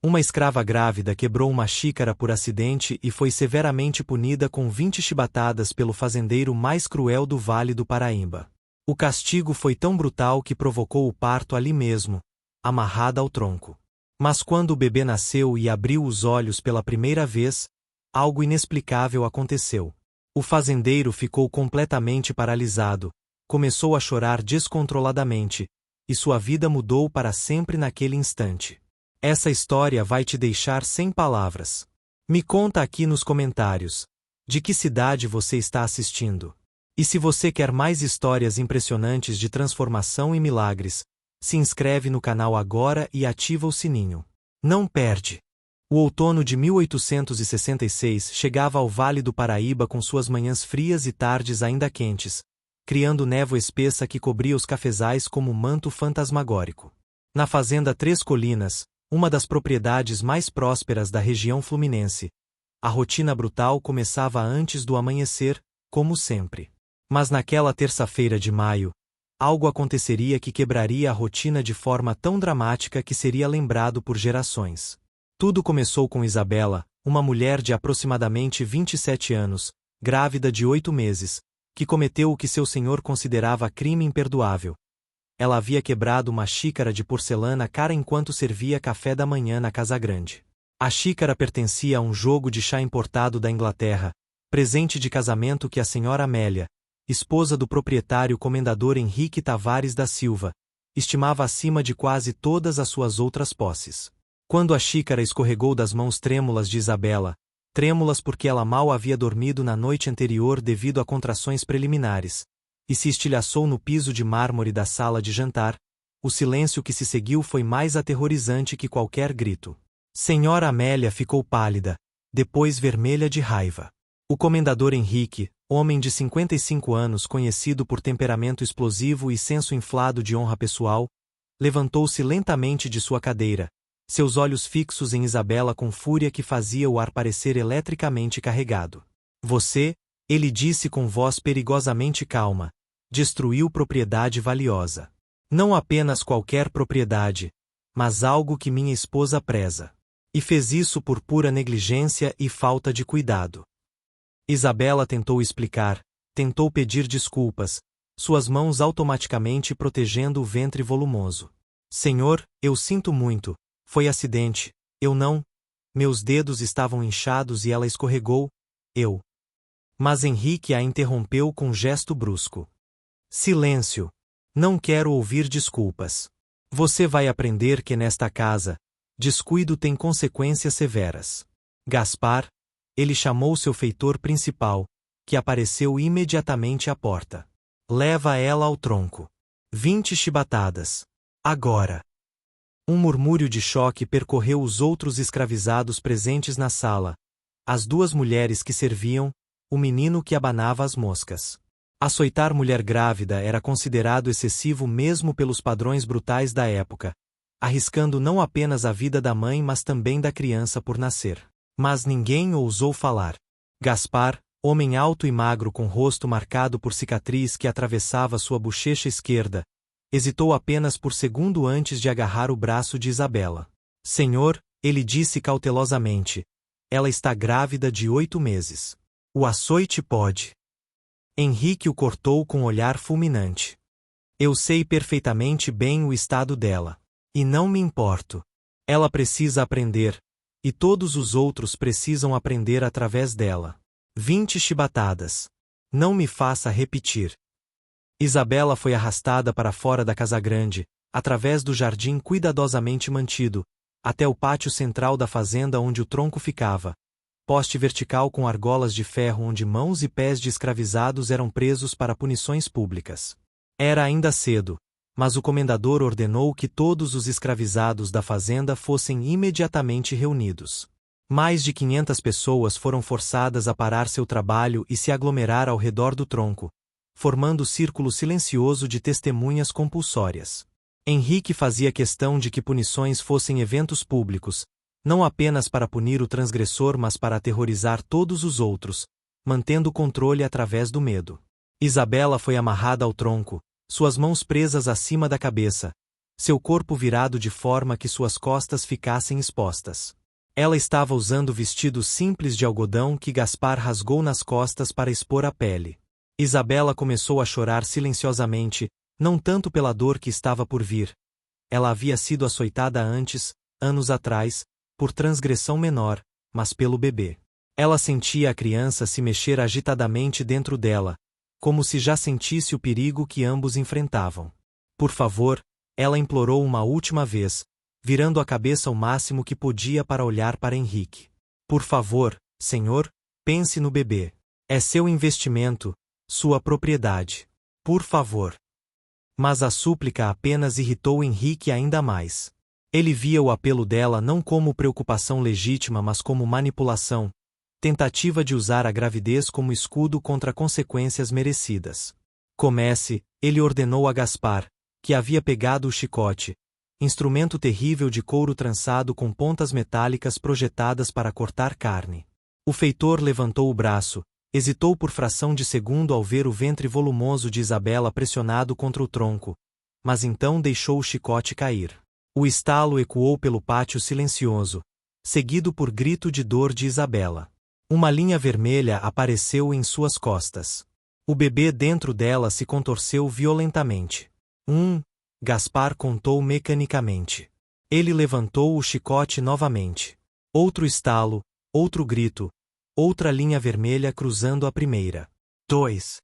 Uma escrava grávida quebrou uma xícara por acidente e foi severamente punida com 20 chibatadas pelo fazendeiro mais cruel do Vale do Paraíba. O castigo foi tão brutal que provocou o parto ali mesmo, amarrada ao tronco. Mas quando o bebê nasceu e abriu os olhos pela primeira vez, algo inexplicável aconteceu. O fazendeiro ficou completamente paralisado, começou a chorar descontroladamente, e sua vida mudou para sempre naquele instante. Essa história vai te deixar sem palavras. Me conta aqui nos comentários, de que cidade você está assistindo. E se você quer mais histórias impressionantes de transformação e milagres, se inscreve no canal agora e ativa o sininho. Não perde! O outono de 1866 chegava ao Vale do Paraíba com suas manhãs frias e tardes ainda quentes, criando névoa espessa que cobria os cafezais como um manto fantasmagórico. Na fazenda Três Colinas, uma das propriedades mais prósperas da região fluminense, a rotina brutal começava antes do amanhecer, como sempre. Mas naquela terça-feira de maio, algo aconteceria que quebraria a rotina de forma tão dramática que seria lembrado por gerações. Tudo começou com Isabela, uma mulher de aproximadamente 27 anos, grávida de 8 meses, que cometeu o que seu senhor considerava crime imperdoável. Ela havia quebrado uma xícara de porcelana cara enquanto servia café da manhã na casa grande. A xícara pertencia a um jogo de chá importado da Inglaterra, presente de casamento que a senhora Amélia, esposa do proprietário comendador Henrique Tavares da Silva, estimava acima de quase todas as suas outras posses. Quando a xícara escorregou das mãos trêmulas de Isabela, trêmulas porque ela mal havia dormido na noite anterior devido a contrações preliminares, e se estilhaçou no piso de mármore da sala de jantar, o silêncio que se seguiu foi mais aterrorizante que qualquer grito. Senhora Amélia ficou pálida, depois vermelha de raiva. O comendador Henrique, homem de 55 anos conhecido por temperamento explosivo e senso inflado de honra pessoal, levantou-se lentamente de sua cadeira, seus olhos fixos em Isabela com fúria que fazia o ar parecer eletricamente carregado. Você, ele disse com voz perigosamente calma, destruiu propriedade valiosa. Não apenas qualquer propriedade, mas algo que minha esposa preza. E fez isso por pura negligência e falta de cuidado. Isabela tentou explicar, tentou pedir desculpas, suas mãos automaticamente protegendo o ventre volumoso. Senhor, eu sinto muito, foi acidente, eu não. Meus dedos estavam inchados e ela escorregou, eu. Mas Henrique a interrompeu com um gesto brusco. Silêncio. Não quero ouvir desculpas. Você vai aprender que nesta casa, descuido tem consequências severas. Gaspar, ele chamou seu feitor principal, que apareceu imediatamente à porta. Leva ela ao tronco. 20 chibatadas. Agora. Um murmúrio de choque percorreu os outros escravizados presentes na sala, as duas mulheres que serviam, o menino que abanava as moscas. Açoitar mulher grávida era considerado excessivo mesmo pelos padrões brutais da época, arriscando não apenas a vida da mãe mas também da criança por nascer. Mas ninguém ousou falar. Gaspar, homem alto e magro com rosto marcado por cicatriz que atravessava sua bochecha esquerda, hesitou apenas por segundo antes de agarrar o braço de Isabela. Senhor, ele disse cautelosamente, ela está grávida de 8 meses. O açoite pode. Henrique o cortou com um olhar fulminante. Eu sei perfeitamente bem o estado dela. E não me importo. Ela precisa aprender, e todos os outros precisam aprender através dela. 20 chibatadas. Não me faça repetir. Isabela foi arrastada para fora da casa grande, através do jardim cuidadosamente mantido, até o pátio central da fazenda onde o tronco ficava, poste vertical com argolas de ferro onde mãos e pés de escravizados eram presos para punições públicas. Era ainda cedo, mas o comendador ordenou que todos os escravizados da fazenda fossem imediatamente reunidos. Mais de 500 pessoas foram forçadas a parar seu trabalho e se aglomerar ao redor do tronco, formando círculo silencioso de testemunhas compulsórias. Henrique fazia questão de que punições fossem eventos públicos, não apenas para punir o transgressor mas para aterrorizar todos os outros, mantendo o controle através do medo. Isabela foi amarrada ao tronco, suas mãos presas acima da cabeça, seu corpo virado de forma que suas costas ficassem expostas. Ela estava usando vestidos simples de algodão que Gaspar rasgou nas costas para expor a pele. Isabela começou a chorar silenciosamente, não tanto pela dor que estava por vir. Ela havia sido açoitada antes, anos atrás, por transgressão menor, mas pelo bebê. Ela sentia a criança se mexer agitadamente dentro dela, como se já sentisse o perigo que ambos enfrentavam. Por favor, ela implorou uma última vez, virando a cabeça o máximo que podia para olhar para Henrique. Por favor, senhor, pense no bebê. É seu investimento, sua propriedade. Por favor. Mas a súplica apenas irritou Henrique ainda mais. Ele via o apelo dela não como preocupação legítima mas como manipulação, tentativa de usar a gravidez como escudo contra consequências merecidas. Comece, ele ordenou a Gaspar, que havia pegado o chicote, instrumento terrível de couro trançado com pontas metálicas projetadas para cortar carne. O feitor levantou o braço, hesitou por fração de segundo ao ver o ventre volumoso de Isabela pressionado contra o tronco, mas então deixou o chicote cair. O estalo ecoou pelo pátio silencioso, seguido por grito de dor de Isabela. Uma linha vermelha apareceu em suas costas. O bebê dentro dela se contorceu violentamente. Gaspar contou mecanicamente. Ele levantou o chicote novamente. Outro estalo, outro grito, outra linha vermelha cruzando a primeira. 2.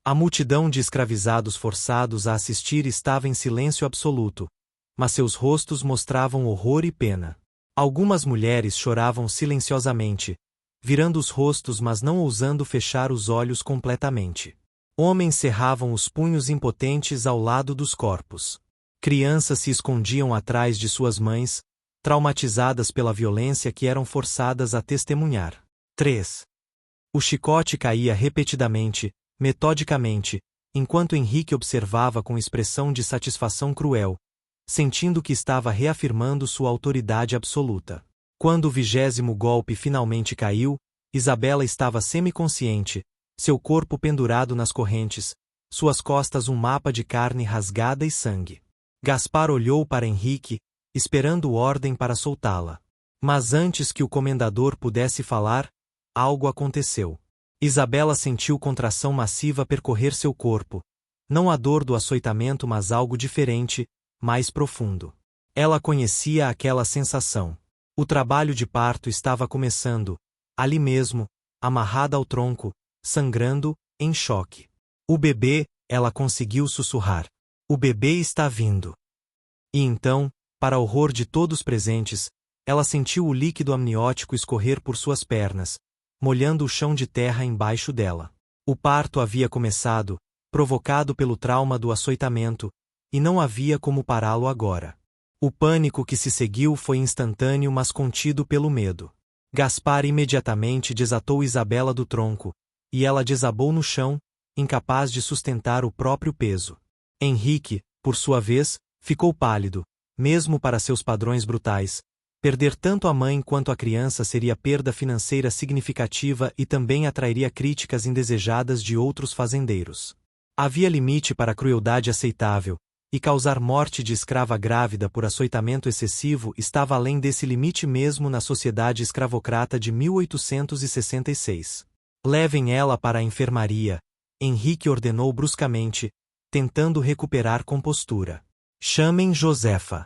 A multidão de escravizados forçados a assistir estava em silêncio absoluto, mas seus rostos mostravam horror e pena. Algumas mulheres choravam silenciosamente, virando os rostos mas não ousando fechar os olhos completamente. Homens cerravam os punhos impotentes ao lado dos corpos. Crianças se escondiam atrás de suas mães, traumatizadas pela violência que eram forçadas a testemunhar. 3. O chicote caía repetidamente, metodicamente, enquanto Henrique observava com expressão de satisfação cruel, sentindo que estava reafirmando sua autoridade absoluta. Quando o 20º golpe finalmente caiu, Isabela estava semiconsciente, seu corpo pendurado nas correntes, suas costas um mapa de carne rasgada e sangue. Gaspar olhou para Henrique, esperando ordem para soltá-la. Mas antes que o comendador pudesse falar, algo aconteceu. Isabela sentiu contração massiva percorrer seu corpo, não a dor do açoitamento mas algo diferente, mais profundo. Ela conhecia aquela sensação. O trabalho de parto estava começando, ali mesmo, amarrada ao tronco, sangrando, em choque. O bebê, ela conseguiu sussurrar. O bebê está vindo. E então, para horror de todos presentes, ela sentiu o líquido amniótico escorrer por suas pernas, molhando o chão de terra embaixo dela. O parto havia começado, provocado pelo trauma do açoitamento, e não havia como pará-lo agora. O pânico que se seguiu foi instantâneo mas contido pelo medo. Gaspar imediatamente desatou Isabela do tronco, e ela desabou no chão, incapaz de sustentar o próprio peso. Henrique, por sua vez, ficou pálido, mesmo para seus padrões brutais. Perder tanto a mãe quanto a criança seria perda financeira significativa e também atrairia críticas indesejadas de outros fazendeiros. Havia limite para a crueldade aceitável, e causar morte de escrava grávida por açoitamento excessivo estava além desse limite mesmo na sociedade escravocrata de 1866. Levem ela para a enfermaria, Henrique ordenou bruscamente, tentando recuperar compostura. Chamem Josefa.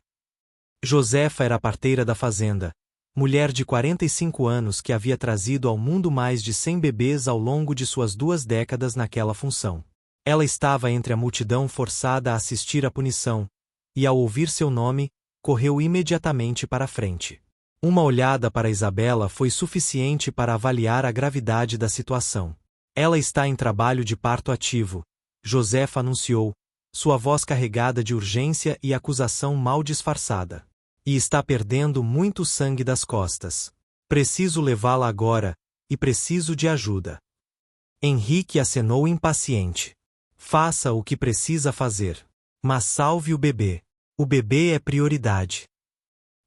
Josefa era a parteira da fazenda, mulher de 45 anos que havia trazido ao mundo mais de 100 bebês ao longo de suas 2 décadas naquela função. Ela estava entre a multidão forçada a assistir à punição, e ao ouvir seu nome, correu imediatamente para a frente. Uma olhada para Isabela foi suficiente para avaliar a gravidade da situação. Ela está em trabalho de parto ativo, Josefa anunciou, sua voz carregada de urgência e acusação mal disfarçada. E está perdendo muito sangue das costas. Preciso levá-la agora, e preciso de ajuda. Henrique acenou impaciente. Faça o que precisa fazer. Mas salve o bebê. O bebê é prioridade.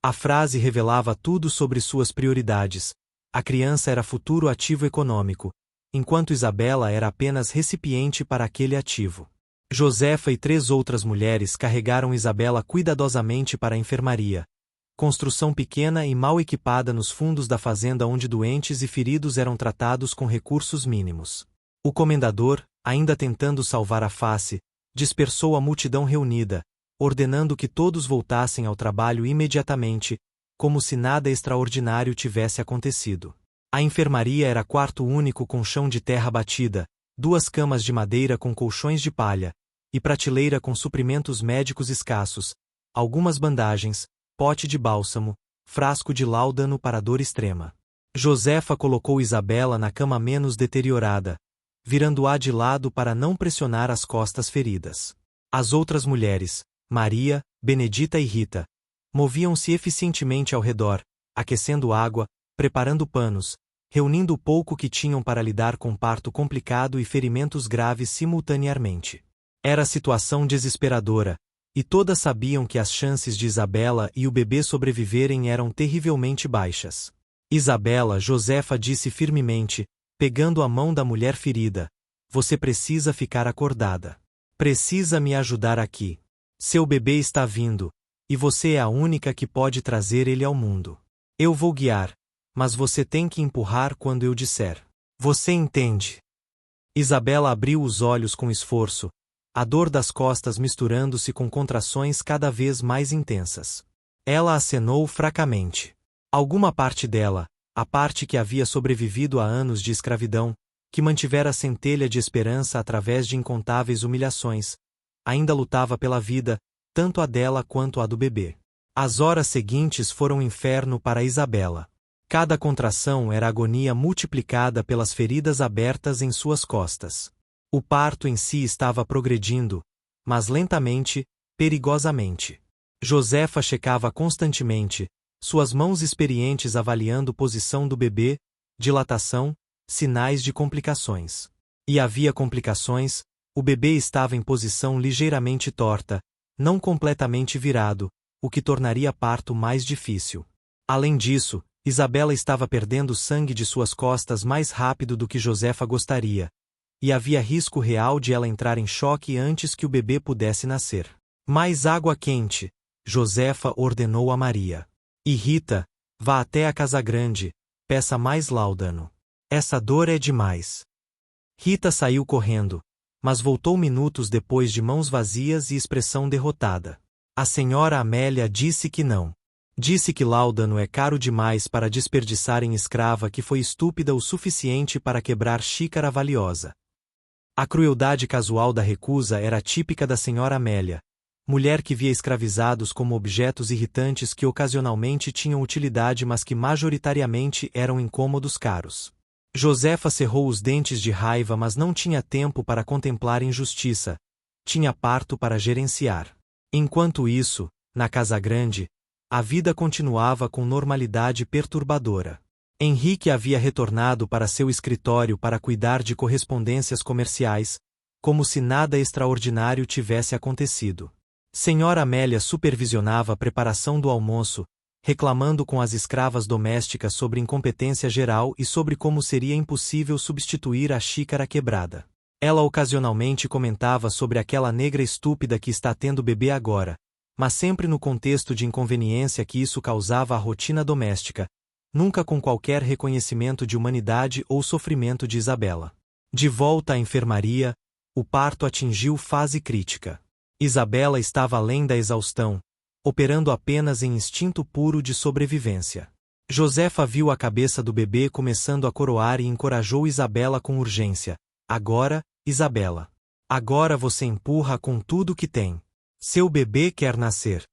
A frase revelava tudo sobre suas prioridades. A criança era futuro ativo econômico, enquanto Isabela era apenas recipiente para aquele ativo. Josefa e 3 outras mulheres carregaram Isabela cuidadosamente para a enfermaria, construção pequena e mal equipada nos fundos da fazenda onde doentes e feridos eram tratados com recursos mínimos. O comendador, ainda tentando salvar a face, dispersou a multidão reunida, ordenando que todos voltassem ao trabalho imediatamente, como se nada extraordinário tivesse acontecido. A enfermaria era quarto único com chão de terra batida, 2 camas de madeira com colchões de palha, e prateleira com suprimentos médicos escassos, algumas bandagens, pote de bálsamo, frasco de láudano para dor extrema. Josefa colocou Isabela na cama menos deteriorada, virando-a de lado para não pressionar as costas feridas. As outras mulheres, Maria, Benedita e Rita, moviam-se eficientemente ao redor, aquecendo água, preparando panos, reunindo o pouco que tinham para lidar com parto complicado e ferimentos graves simultaneamente. Era situação desesperadora, e todas sabiam que as chances de Isabela e o bebê sobreviverem eram terrivelmente baixas. Isabela, Josefa disse firmemente, pegando a mão da mulher ferida, você precisa ficar acordada. Precisa me ajudar aqui. Seu bebê está vindo, e você é a única que pode trazer ele ao mundo. Eu vou guiar, mas você tem que empurrar quando eu disser. Você entende? Isabela abriu os olhos com esforço, a dor das costas misturando-se com contrações cada vez mais intensas. Ela acenou fracamente. Alguma parte dela, a parte que havia sobrevivido a anos de escravidão, que mantivera a centelha de esperança através de incontáveis humilhações, ainda lutava pela vida, tanto a dela quanto a do bebê. As horas seguintes foram um inferno para Isabela. Cada contração era agonia multiplicada pelas feridas abertas em suas costas. O parto em si estava progredindo, mas lentamente, perigosamente. Josefa checava constantemente, suas mãos experientes avaliando posição do bebê, dilatação, sinais de complicações. E havia complicações, o bebê estava em posição ligeiramente torta, não completamente virado, o que tornaria parto mais difícil. Além disso, Isabela estava perdendo sangue de suas costas mais rápido do que Josefa gostaria, e havia risco real de ela entrar em choque antes que o bebê pudesse nascer. Mais água quente, Josefa ordenou a Maria. E Rita, vá até a casa grande, peça mais láudano. Essa dor é demais. Rita saiu correndo, mas voltou minutos depois de mãos vazias e expressão derrotada. A senhora Amélia disse que não. Disse que láudano é caro demais para desperdiçar em escrava que foi estúpida o suficiente para quebrar xícara valiosa. A crueldade casual da recusa era típica da senhora Amélia, mulher que via escravizados como objetos irritantes que ocasionalmente tinham utilidade mas que majoritariamente eram incômodos caros. Josefa cerrou os dentes de raiva mas não tinha tempo para contemplar injustiça, tinha parto para gerenciar. Enquanto isso, na casa grande, a vida continuava com normalidade perturbadora. Henrique havia retornado para seu escritório para cuidar de correspondências comerciais, como se nada extraordinário tivesse acontecido. Senhora Amélia supervisionava a preparação do almoço, reclamando com as escravas domésticas sobre incompetência geral e sobre como seria impossível substituir a xícara quebrada. Ela ocasionalmente comentava sobre aquela negra estúpida que está tendo bebê agora, mas sempre no contexto de inconveniência que isso causava à rotina doméstica, nunca com qualquer reconhecimento de humanidade ou sofrimento de Isabela. De volta à enfermaria, o parto atingiu fase crítica. Isabela estava além da exaustão, operando apenas em instinto puro de sobrevivência. Josefa viu a cabeça do bebê começando a coroar e encorajou Isabela com urgência. Agora, Isabela. Agora você empurra com tudo que tem. Seu bebê quer nascer.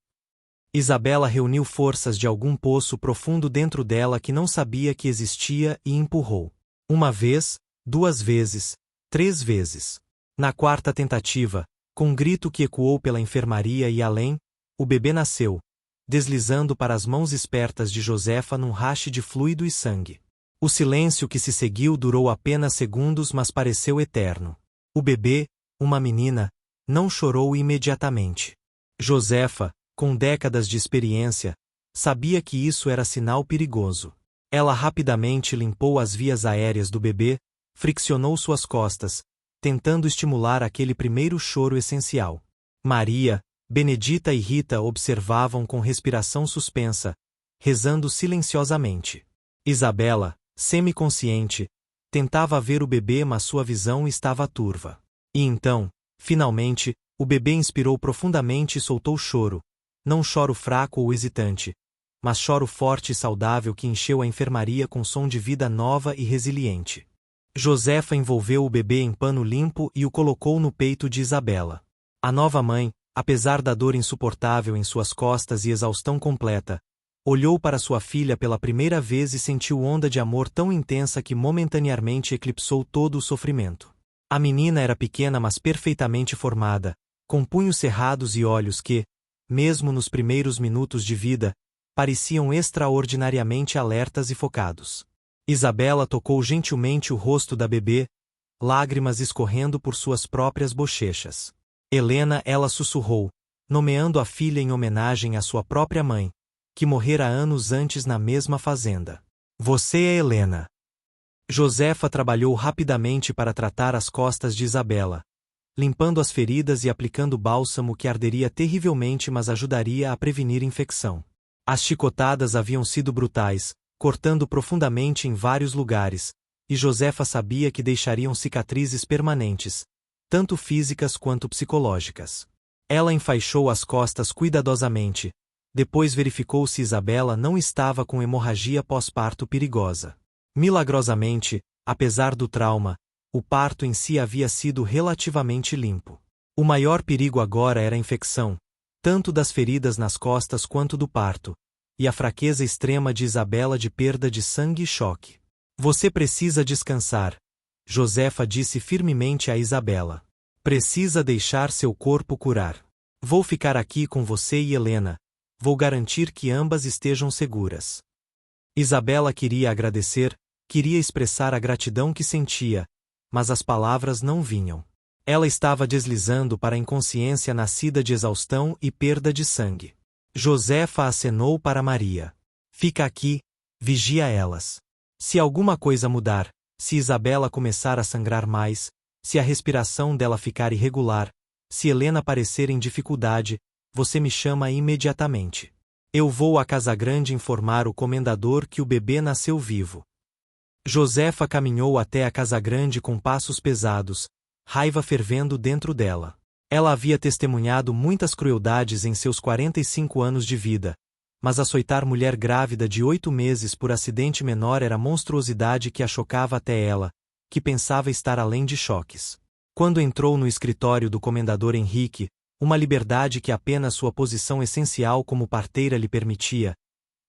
Isabela reuniu forças de algum poço profundo dentro dela que não sabia que existia e empurrou. 1 vez, 2 vezes, 3 vezes. Na 4ª tentativa, com um grito que ecoou pela enfermaria e além, o bebê nasceu, deslizando para as mãos espertas de Josefa num rache de fluido e sangue. O silêncio que se seguiu durou apenas segundos mas pareceu eterno. O bebê, uma menina, não chorou imediatamente. Josefa, com décadas de experiência, sabia que isso era sinal perigoso. Ela rapidamente limpou as vias aéreas do bebê, friccionou suas costas, tentando estimular aquele primeiro choro essencial. Maria, Benedita e Rita observavam com respiração suspensa, rezando silenciosamente. Isabela, semiconsciente, tentava ver o bebê, mas sua visão estava turva. E então, finalmente, o bebê inspirou profundamente e soltou choro. Não choro fraco ou hesitante, mas choro forte e saudável que encheu a enfermaria com som de vida nova e resiliente. Josefa envolveu o bebê em pano limpo e o colocou no peito de Isabela. A nova mãe, apesar da dor insuportável em suas costas e exaustão completa, olhou para sua filha pela primeira vez e sentiu onda de amor tão intensa que momentaneamente eclipsou todo o sofrimento. A menina era pequena, mas perfeitamente formada, com punhos cerrados e olhos que, mesmo nos primeiros minutos de vida, pareciam extraordinariamente alertas e focados. Isabela tocou gentilmente o rosto da bebê, lágrimas escorrendo por suas próprias bochechas. Helena, ela sussurrou, nomeando a filha em homenagem à sua própria mãe, que morrera anos antes na mesma fazenda. Você é Helena. Josefa trabalhou rapidamente para tratar as costas de Isabela, limpando as feridas e aplicando bálsamo que arderia terrivelmente, mas ajudaria a prevenir infecção. As chicotadas haviam sido brutais, cortando profundamente em vários lugares, e Josefa sabia que deixariam cicatrizes permanentes, tanto físicas quanto psicológicas. Ela enfaixou as costas cuidadosamente, depois verificou se Isabela não estava com hemorragia pós-parto perigosa. Milagrosamente, apesar do trauma, o parto em si havia sido relativamente limpo. O maior perigo agora era a infecção, tanto das feridas nas costas quanto do parto, e a fraqueza extrema de Isabela de perda de sangue e choque. Você precisa descansar, Josefa disse firmemente a Isabela. Precisa deixar seu corpo curar. Vou ficar aqui com você e Helena. Vou garantir que ambas estejam seguras. Isabela queria agradecer, queria expressar a gratidão que sentia, mas as palavras não vinham. Ela estava deslizando para a inconsciência nascida de exaustão e perda de sangue. Josefa acenou para Maria. Fica aqui, vigia elas. Se alguma coisa mudar, se Isabela começar a sangrar mais, se a respiração dela ficar irregular, se Helena parecer em dificuldade, você me chama imediatamente. Eu vou à Casa Grande informar o comendador que o bebê nasceu vivo. Josefa caminhou até a Casa Grande com passos pesados, raiva fervendo dentro dela. Ela havia testemunhado muitas crueldades em seus 45 anos de vida, mas açoitar mulher grávida de 8 meses por acidente menor era monstruosidade que a chocava até ela, que pensava estar além de choques. Quando entrou no escritório do comendador Henrique, uma liberdade que apenas sua posição essencial como parteira lhe permitia,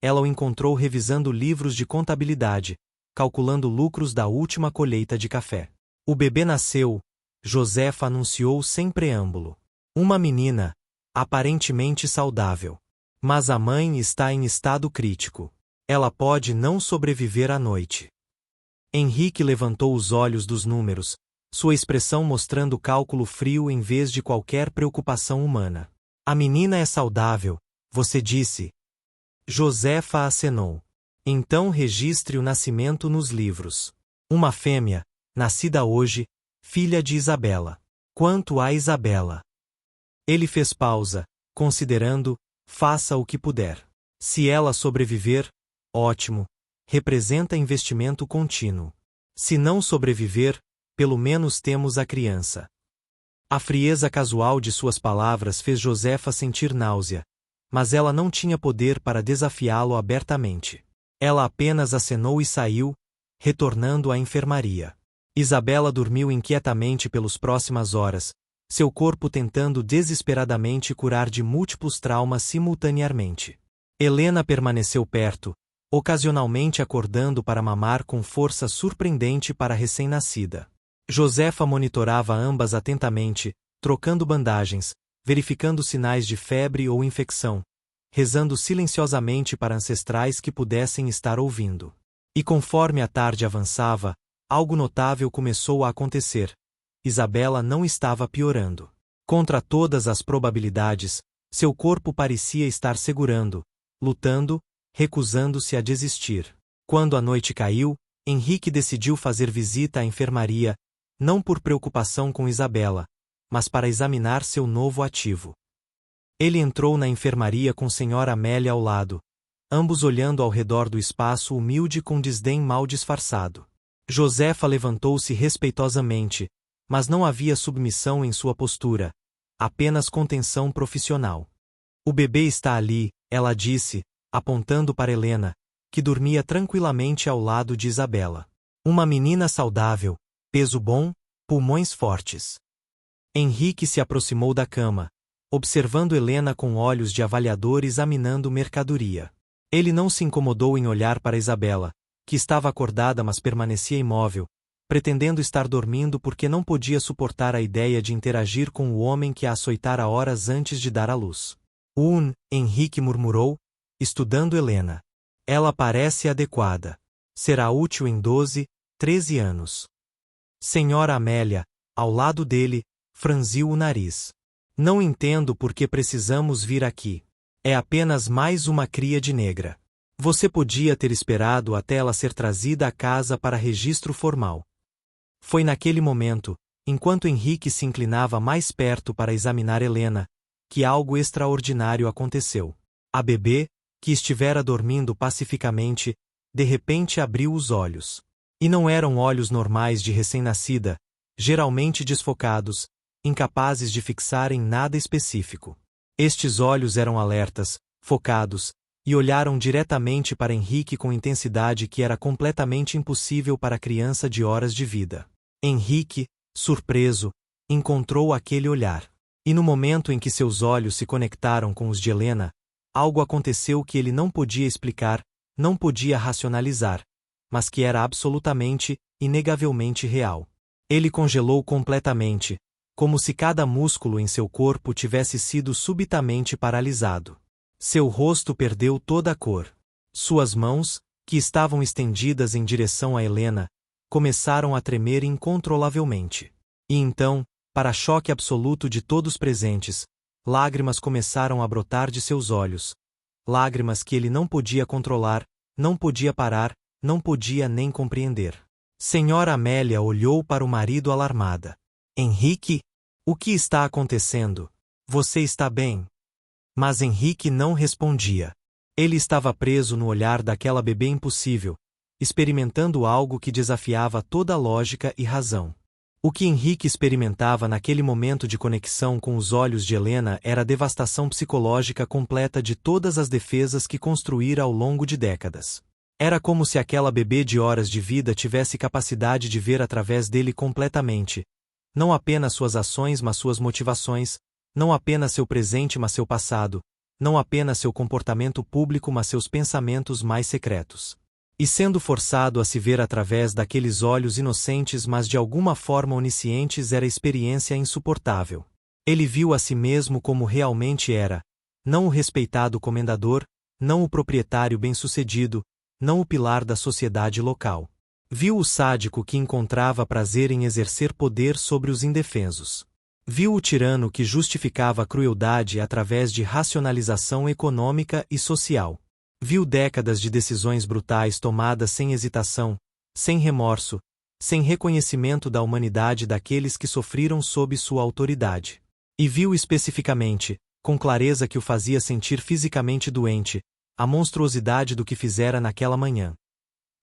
ela o encontrou revisando livros de contabilidade, calculando lucros da última colheita de café. O bebê nasceu, Josefa anunciou sem preâmbulo. Uma menina, aparentemente saudável. Mas a mãe está em estado crítico. Ela pode não sobreviver à noite. Henrique levantou os olhos dos números, sua expressão mostrando cálculo frio em vez de qualquer preocupação humana. A menina é saudável, você disse. Josefa acenou. Então registre o nascimento nos livros. Uma fêmea, nascida hoje, filha de Isabela. Quanto a Isabela? Ele fez pausa, considerando, faça o que puder. Se ela sobreviver, ótimo, representa investimento contínuo. Se não sobreviver, pelo menos temos a criança. A frieza casual de suas palavras fez Josefa sentir náusea, mas ela não tinha poder para desafiá-lo abertamente. Ela apenas acenou e saiu, retornando à enfermaria. Isabela dormiu inquietamente pelas próximas horas, seu corpo tentando desesperadamente curar de múltiplos traumas simultaneamente. Helena permaneceu perto, ocasionalmente acordando para mamar com força surpreendente para a recém-nascida. Josefa monitorava ambas atentamente, trocando bandagens, verificando sinais de febre ou infecção, rezando silenciosamente para ancestrais que pudessem estar ouvindo. E conforme a tarde avançava, algo notável começou a acontecer. Isabela não estava piorando. Contra todas as probabilidades, seu corpo parecia estar segurando, lutando, recusando-se a desistir. Quando a noite caiu, Henrique decidiu fazer visita à enfermaria, não por preocupação com Isabela, mas para examinar seu novo ativo. Ele entrou na enfermaria com Senhora Amélia ao lado, ambos olhando ao redor do espaço humilde com desdém mal disfarçado. Josefa levantou-se respeitosamente, mas não havia submissão em sua postura, apenas contenção profissional. O bebê está ali, ela disse, apontando para Helena, que dormia tranquilamente ao lado de Isabela. Uma menina saudável, peso bom, pulmões fortes. Henrique se aproximou da cama, observando Helena com olhos de avaliador examinando mercadoria. Ele não se incomodou em olhar para Isabela, que estava acordada mas permanecia imóvel, pretendendo estar dormindo porque não podia suportar a ideia de interagir com o homem que a açoitara horas antes de dar à luz. Henrique murmurou, estudando Helena. Ela parece adequada. Será útil em 12, 13 anos. Senhora Amélia, ao lado dele, franziu o nariz. Não entendo por que precisamos vir aqui. É apenas mais uma cria de negra. Você podia ter esperado até ela ser trazida à casa para registro formal. Foi naquele momento, enquanto Henrique se inclinava mais perto para examinar Helena, que algo extraordinário aconteceu. A bebê, que estivera dormindo pacificamente, de repente abriu os olhos. E não eram olhos normais de recém-nascida, geralmente desfocados, incapazes de fixar em nada específico. Estes olhos eram alertas, focados, e olharam diretamente para Henrique com intensidade que era completamente impossível para a criança de horas de vida. Henrique, surpreso, encontrou aquele olhar. E no momento em que seus olhos se conectaram com os de Helena, algo aconteceu que ele não podia explicar, não podia racionalizar, mas que era absolutamente, inegavelmente real. Ele congelou completamente, como se cada músculo em seu corpo tivesse sido subitamente paralisado. Seu rosto perdeu toda a cor. Suas mãos, que estavam estendidas em direção a Helena, começaram a tremer incontrolavelmente. E então, para choque absoluto de todos presentes, lágrimas começaram a brotar de seus olhos. Lágrimas que ele não podia controlar, não podia parar, não podia nem compreender. Senhora Amélia olhou para o marido alarmada. Henrique? O que está acontecendo? Você está bem? Mas Henrique não respondia. Ele estava preso no olhar daquela bebê impossível, experimentando algo que desafiava toda a lógica e razão. O que Henrique experimentava naquele momento de conexão com os olhos de Helena era a devastação psicológica completa de todas as defesas que construíra ao longo de décadas. Era como se aquela bebê de horas de vida tivesse capacidade de ver através dele completamente, não apenas suas ações mas suas motivações, não apenas seu presente mas seu passado, não apenas seu comportamento público mas seus pensamentos mais secretos. E sendo forçado a se ver através daqueles olhos inocentes mas de alguma forma oniscientes era experiência insuportável. Ele viu a si mesmo como realmente era, não o respeitado comendador, não o proprietário bem-sucedido, não o pilar da sociedade local. Viu o sádico que encontrava prazer em exercer poder sobre os indefesos. Viu o tirano que justificava a crueldade através de racionalização econômica e social. Viu décadas de decisões brutais tomadas sem hesitação, sem remorso, sem reconhecimento da humanidade daqueles que sofreram sob sua autoridade. E viu especificamente, com clareza que o fazia sentir fisicamente doente, a monstruosidade do que fizera naquela manhã.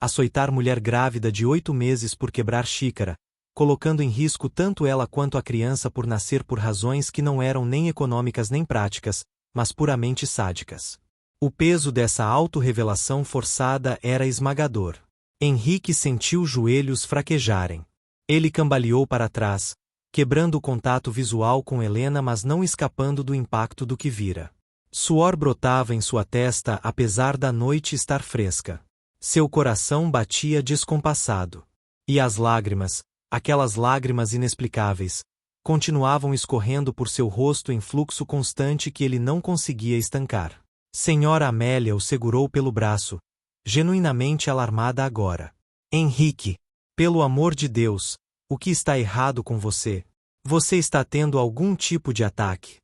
Açoitar mulher grávida de 8 meses por quebrar xícara, colocando em risco tanto ela quanto a criança por nascer por razões que não eram nem econômicas nem práticas, mas puramente sádicas. O peso dessa autorrevelação forçada era esmagador. Henrique sentiu os joelhos fraquejarem. Ele cambaleou para trás, quebrando o contato visual com Helena mas não escapando do impacto do que vira. Suor brotava em sua testa apesar da noite estar fresca. Seu coração batia descompassado. E as lágrimas, aquelas lágrimas inexplicáveis, continuavam escorrendo por seu rosto em fluxo constante que ele não conseguia estancar. Senhora Amélia o segurou pelo braço, genuinamente alarmada agora. Henrique, pelo amor de Deus, o que está errado com você? Você está tendo algum tipo de ataque?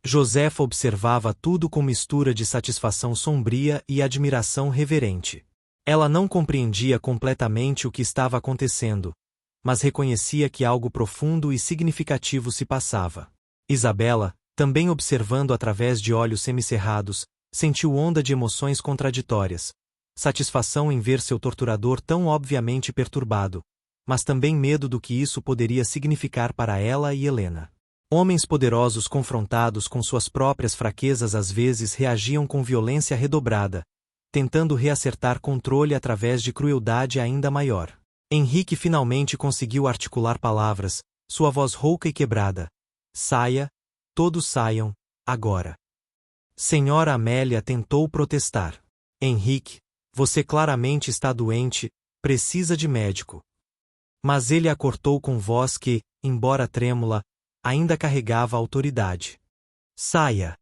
Josefa observava tudo com mistura de satisfação sombria e admiração reverente. Ela não compreendia completamente o que estava acontecendo, mas reconhecia que algo profundo e significativo se passava. Isabela, também observando através de olhos semicerrados, sentiu onda de emoções contraditórias. Satisfação em ver seu torturador tão obviamente perturbado, mas também medo do que isso poderia significar para ela e Helena. Homens poderosos confrontados com suas próprias fraquezas às vezes reagiam com violência redobrada, tentando reacertar controle através de crueldade ainda maior. Henrique finalmente conseguiu articular palavras, sua voz rouca e quebrada. Saia, todos saiam, agora. Senhora Amélia tentou protestar. Henrique, você claramente está doente, precisa de médico. Mas ele a cortou com voz que, embora trêmula, ainda carregava autoridade. Saia!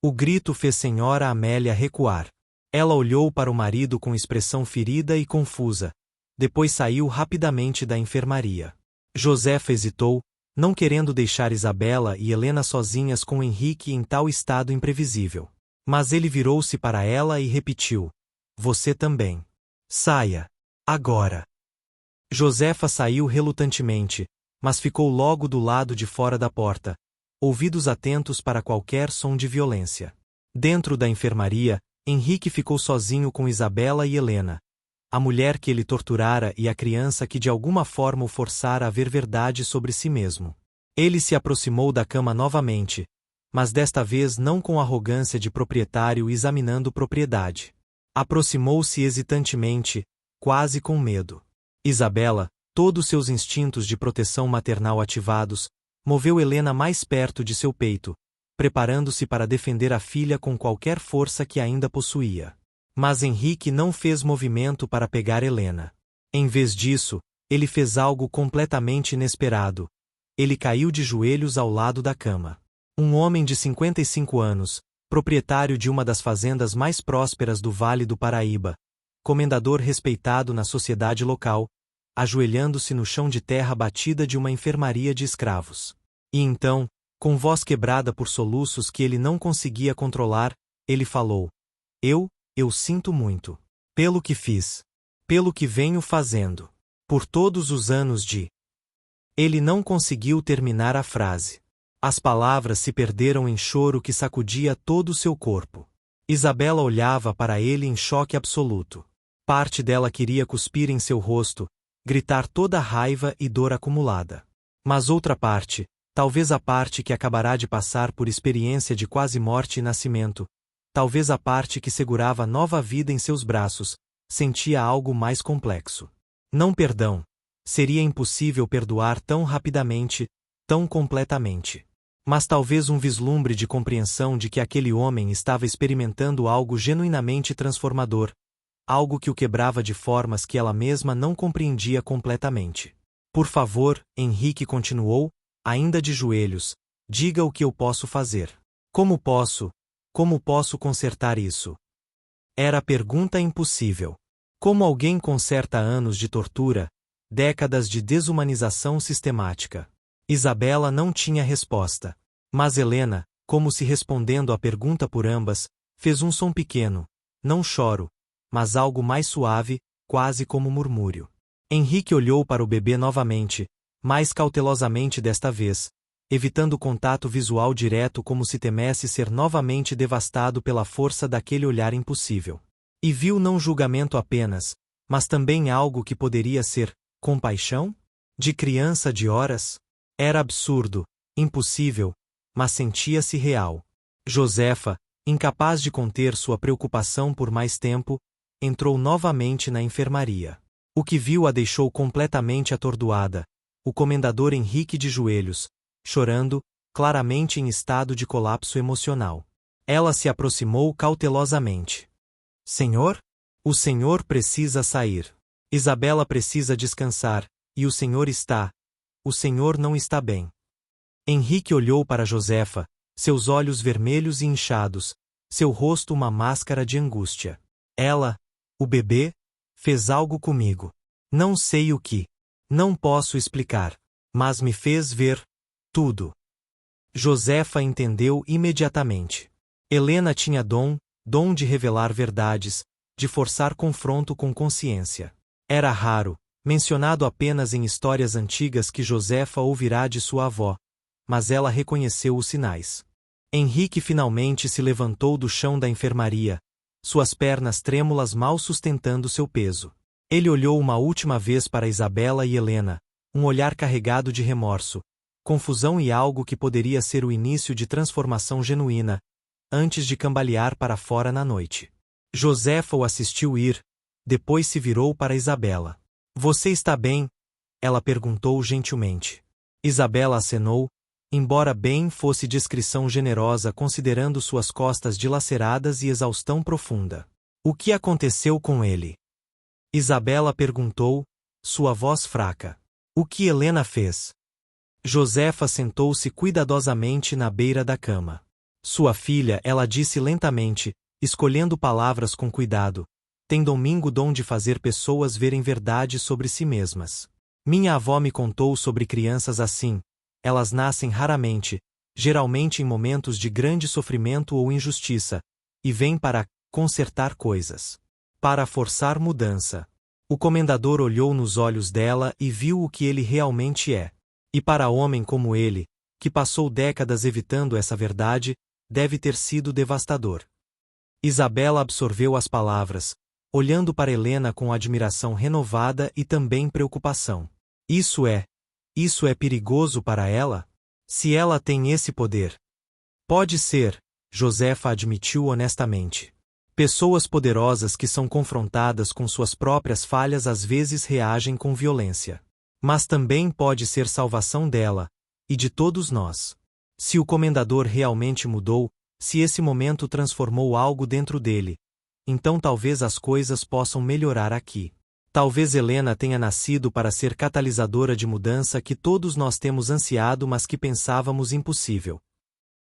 O grito fez Senhora Amélia recuar. Ela olhou para o marido com expressão ferida e confusa. Depois saiu rapidamente da enfermaria. Josefa hesitou, não querendo deixar Isabela e Helena sozinhas com Henrique em tal estado imprevisível. Mas ele virou-se para ela e repetiu: Você também. Saia. Agora. Josefa saiu relutantemente, mas ficou logo do lado de fora da porta, ouvidos atentos para qualquer som de violência. Dentro da enfermaria, Henrique ficou sozinho com Isabela e Helena, a mulher que ele torturara e a criança que de alguma forma o forçara a ver verdade sobre si mesmo. Ele se aproximou da cama novamente, mas desta vez não com arrogância de proprietário examinando propriedade. Aproximou-se hesitantemente, quase com medo. Isabela, todos seus instintos de proteção maternal ativados, moveu Helena mais perto de seu peito, preparando-se para defender a filha com qualquer força que ainda possuía. Mas Henrique não fez movimento para pegar Helena. Em vez disso, ele fez algo completamente inesperado. Ele caiu de joelhos ao lado da cama. Um homem de 55 anos, proprietário de uma das fazendas mais prósperas do Vale do Paraíba, comendador respeitado na sociedade local, ajoelhando-se no chão de terra batida de uma enfermaria de escravos. E então, com voz quebrada por soluços que ele não conseguia controlar, ele falou: Eu sinto muito. Pelo que fiz. Pelo que venho fazendo. Por todos os anos de... Ele não conseguiu terminar a frase. As palavras se perderam em choro que sacudia todo o seu corpo. Isabela olhava para ele em choque absoluto. Parte dela queria cuspir em seu rosto, gritar toda a raiva e dor acumulada. Mas outra parte, talvez a parte que acabará de passar por experiência de quase morte e nascimento, talvez a parte que segurava nova vida em seus braços, sentia algo mais complexo. Não perdão. Seria impossível perdoar tão rapidamente, tão completamente. Mas talvez um vislumbre de compreensão de que aquele homem estava experimentando algo genuinamente transformador, algo que o quebrava de formas que ela mesma não compreendia completamente. Por favor, Henrique continuou, ainda de joelhos, diga o que eu posso fazer. Como posso consertar isso? Era a pergunta impossível. Como alguém conserta anos de tortura, décadas de desumanização sistemática? Isabela não tinha resposta. Mas Helena, como se respondendo à pergunta por ambas, fez um som pequeno, não choro, mas algo mais suave, quase como murmúrio. Henrique olhou para o bebê novamente, mais cautelosamente desta vez, evitando contato visual direto como se temesse ser novamente devastado pela força daquele olhar impossível. E viu não julgamento apenas, mas também algo que poderia ser compaixão? De criança de horas? Era absurdo, impossível, mas sentia-se real. Josefa, incapaz de conter sua preocupação por mais tempo, entrou novamente na enfermaria. O que viu a deixou completamente atordoada, o comendador Henrique de joelhos, chorando, claramente em estado de colapso emocional. Ela se aproximou cautelosamente. Senhor? O senhor precisa sair. Isabela precisa descansar, e o senhor está... O senhor não está bem. Henrique olhou para Josefa, seus olhos vermelhos e inchados, seu rosto uma máscara de angústia. Ela, o bebê, fez algo comigo. Não sei o que. Não posso explicar. Mas me fez ver tudo. Josefa entendeu imediatamente. Helena tinha dom de revelar verdades, de forçar confronto com consciência. Era raro, mencionado apenas em histórias antigas que Josefa ouvirá de sua avó, mas ela reconheceu os sinais. Henrique finalmente se levantou do chão da enfermaria, suas pernas trêmulas mal sustentando seu peso. Ele olhou uma última vez para Isabela e Helena, um olhar carregado de remorso, confusão e algo que poderia ser o início de transformação genuína, antes de cambalear para fora na noite. Josefa o assistiu ir, depois se virou para Isabela. Você está bem? Ela perguntou gentilmente. Isabela acenou, embora bem fosse discrição generosa considerando suas costas dilaceradas e exaustão profunda. O que aconteceu com ele? Isabela perguntou, sua voz fraca. O que Helena fez? Josefa sentou-se cuidadosamente na beira da cama. Sua filha, ela disse lentamente, escolhendo palavras com cuidado, tem domingo dom de fazer pessoas verem verdade sobre si mesmas. Minha avó me contou sobre crianças assim. Elas nascem raramente, geralmente em momentos de grande sofrimento ou injustiça, e vêm para consertar coisas. Para forçar mudança. O comendador olhou nos olhos dela e viu o que ele realmente é. E para homem como ele, que passou décadas evitando essa verdade, deve ter sido devastador. Isabela absorveu as palavras, olhando para Helena com admiração renovada e também preocupação. Isso é perigoso para ela? Se ela tem esse poder? Pode ser, Josefa admitiu honestamente. Pessoas poderosas que são confrontadas com suas próprias falhas às vezes reagem com violência. Mas também pode ser salvação dela, e de todos nós. Se o comendador realmente mudou, se esse momento transformou algo dentro dele, então talvez as coisas possam melhorar aqui. Talvez Helena tenha nascido para ser catalisadora de mudança que todos nós temos ansiado mas que pensávamos impossível.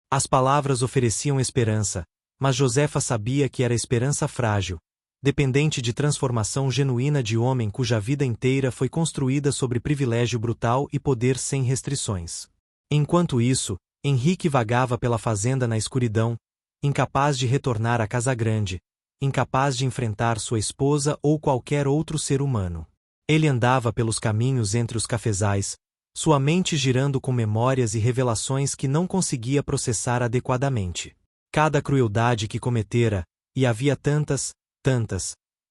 As palavras ofereciam esperança, mas Josefa sabia que era esperança frágil, dependente de transformação genuína de homem cuja vida inteira foi construída sobre privilégio brutal e poder sem restrições. Enquanto isso, Henrique vagava pela fazenda na escuridão, incapaz de retornar à casa grande, incapaz de enfrentar sua esposa ou qualquer outro ser humano. Ele andava pelos caminhos entre os cafezais, sua mente girando com memórias e revelações que não conseguia processar adequadamente. Cada crueldade que cometera, e havia tantas,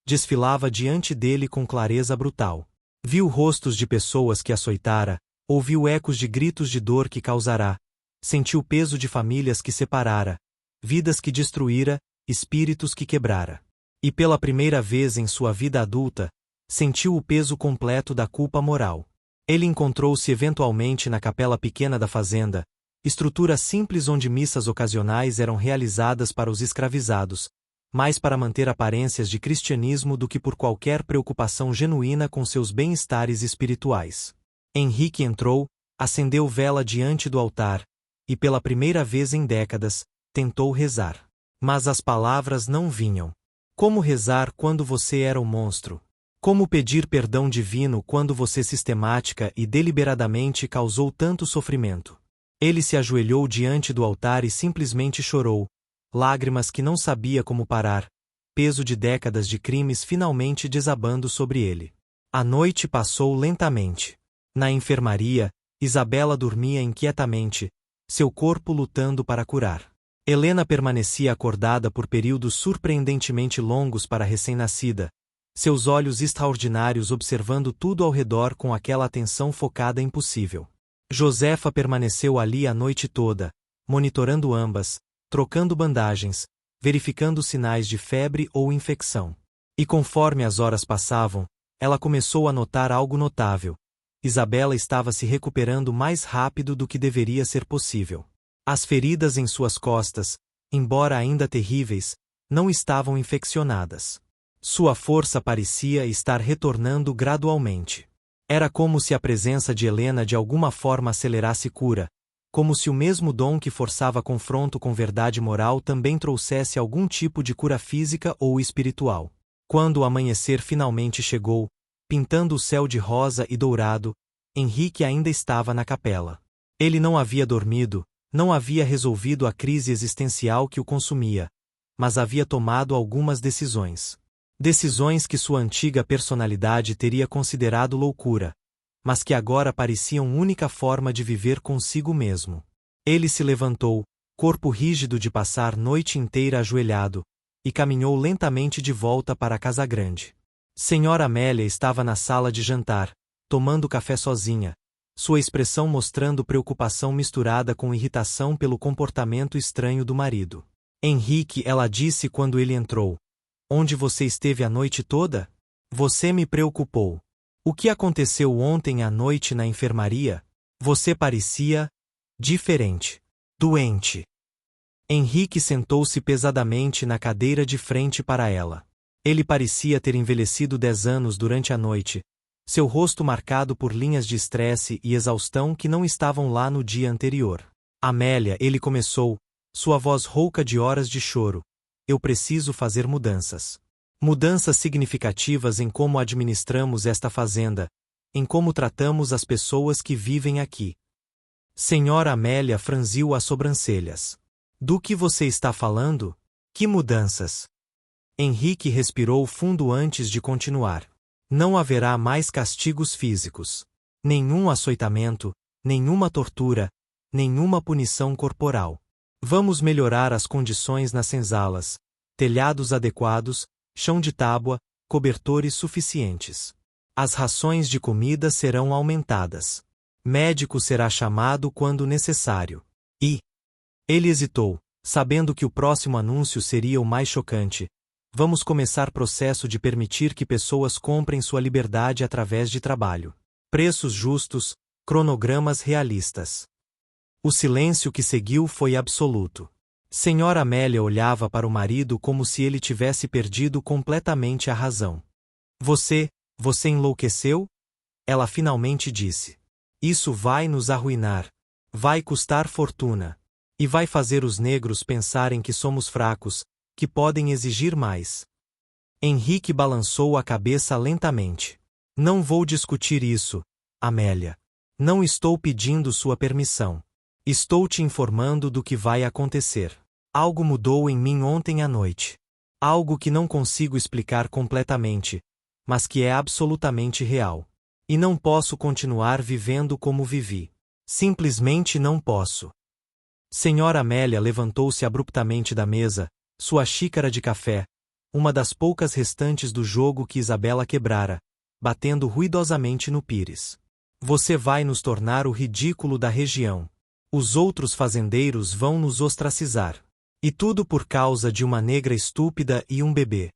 desfilava diante dele com clareza brutal. Viu rostos de pessoas que açoitara, ouviu ecos de gritos de dor que causará, sentiu peso de famílias que separara, vidas que destruíra, espíritos que quebrara. E pela primeira vez em sua vida adulta, sentiu o peso completo da culpa moral. Ele encontrou-se eventualmente na capela pequena da fazenda, estrutura simples onde missas ocasionais eram realizadas para os escravizados, mais para manter aparências de cristianismo do que por qualquer preocupação genuína com seus bem-estares espirituais. Henrique entrou, acendeu vela diante do altar, e pela primeira vez em décadas, tentou rezar. Mas as palavras não vinham. Como rezar quando você era um monstro? Como pedir perdão divino quando você sistemática e deliberadamente causou tanto sofrimento? Ele se ajoelhou diante do altar e simplesmente chorou, lágrimas que não sabia como parar, peso de décadas de crimes finalmente desabando sobre ele. A noite passou lentamente. Na enfermaria, Isabela dormia inquietamente, seu corpo lutando para curar. Helena permanecia acordada por períodos surpreendentemente longos para a recém-nascida, seus olhos extraordinários observando tudo ao redor com aquela atenção focada impossível. Josefa permaneceu ali a noite toda, monitorando ambas, trocando bandagens, verificando sinais de febre ou infecção. E conforme as horas passavam, ela começou a notar algo notável. Isabela estava se recuperando mais rápido do que deveria ser possível. As feridas em suas costas, embora ainda terríveis, não estavam infeccionadas. Sua força parecia estar retornando gradualmente. Era como se a presença de Helena de alguma forma acelerasse cura, como se o mesmo dom que forçava confronto com verdade moral também trouxesse algum tipo de cura física ou espiritual. Quando o amanhecer finalmente chegou, pintando o céu de rosa e dourado, Henrique ainda estava na capela. Ele não havia dormido, não havia resolvido a crise existencial que o consumia, mas havia tomado algumas decisões. Decisões que sua antiga personalidade teria considerado loucura, mas que agora pareciam única forma de viver consigo mesmo. Ele se levantou, corpo rígido de passar noite inteira ajoelhado, e caminhou lentamente de volta para a casa grande. Senhora Amélia estava na sala de jantar, tomando café sozinha, sua expressão mostrando preocupação misturada com irritação pelo comportamento estranho do marido. Henrique, ela disse quando ele entrou. Onde você esteve a noite toda? Você me preocupou. O que aconteceu ontem à noite na enfermaria? Você parecia diferente. Doente. Henrique sentou-se pesadamente na cadeira de frente para ela. Ele parecia ter envelhecido 10 anos durante a noite, seu rosto marcado por linhas de estresse e exaustão que não estavam lá no dia anterior. Amélia, ele começou, sua voz rouca de horas de choro. Eu preciso fazer mudanças. Mudanças significativas em como administramos esta fazenda, em como tratamos as pessoas que vivem aqui. Senhora Amélia franziu as sobrancelhas. Do que você está falando? Que mudanças? Henrique respirou fundo antes de continuar. Não haverá mais castigos físicos. Nenhum açoitamento, nenhuma tortura, nenhuma punição corporal. Vamos melhorar as condições nas senzalas, telhados adequados, chão de tábua, cobertores suficientes. As rações de comida serão aumentadas. Médico será chamado quando necessário. E ele hesitou, sabendo que o próximo anúncio seria o mais chocante. Vamos começar processo de permitir que pessoas comprem sua liberdade através de trabalho. Preços justos, cronogramas realistas. O silêncio que seguiu foi absoluto. Senhora Amélia olhava para o marido como se ele tivesse perdido completamente a razão. Você enlouqueceu? Ela finalmente disse. Isso vai nos arruinar. Vai custar fortuna. E vai fazer os negros pensarem que somos fracos, que podem exigir mais. Henrique balançou a cabeça lentamente. Não vou discutir isso, Amélia. Não estou pedindo sua permissão. Estou te informando do que vai acontecer. Algo mudou em mim ontem à noite. Algo que não consigo explicar completamente, mas que é absolutamente real. E não posso continuar vivendo como vivi. Simplesmente não posso. Senhora Amélia levantou-se abruptamente da mesa, sua xícara de café, uma das poucas restantes do jogo que Isabela quebrara, batendo ruidosamente no pires. Você vai nos tornar o ridículo da região. Os outros fazendeiros vão nos ostracizar. E tudo por causa de uma negra estúpida e um bebê.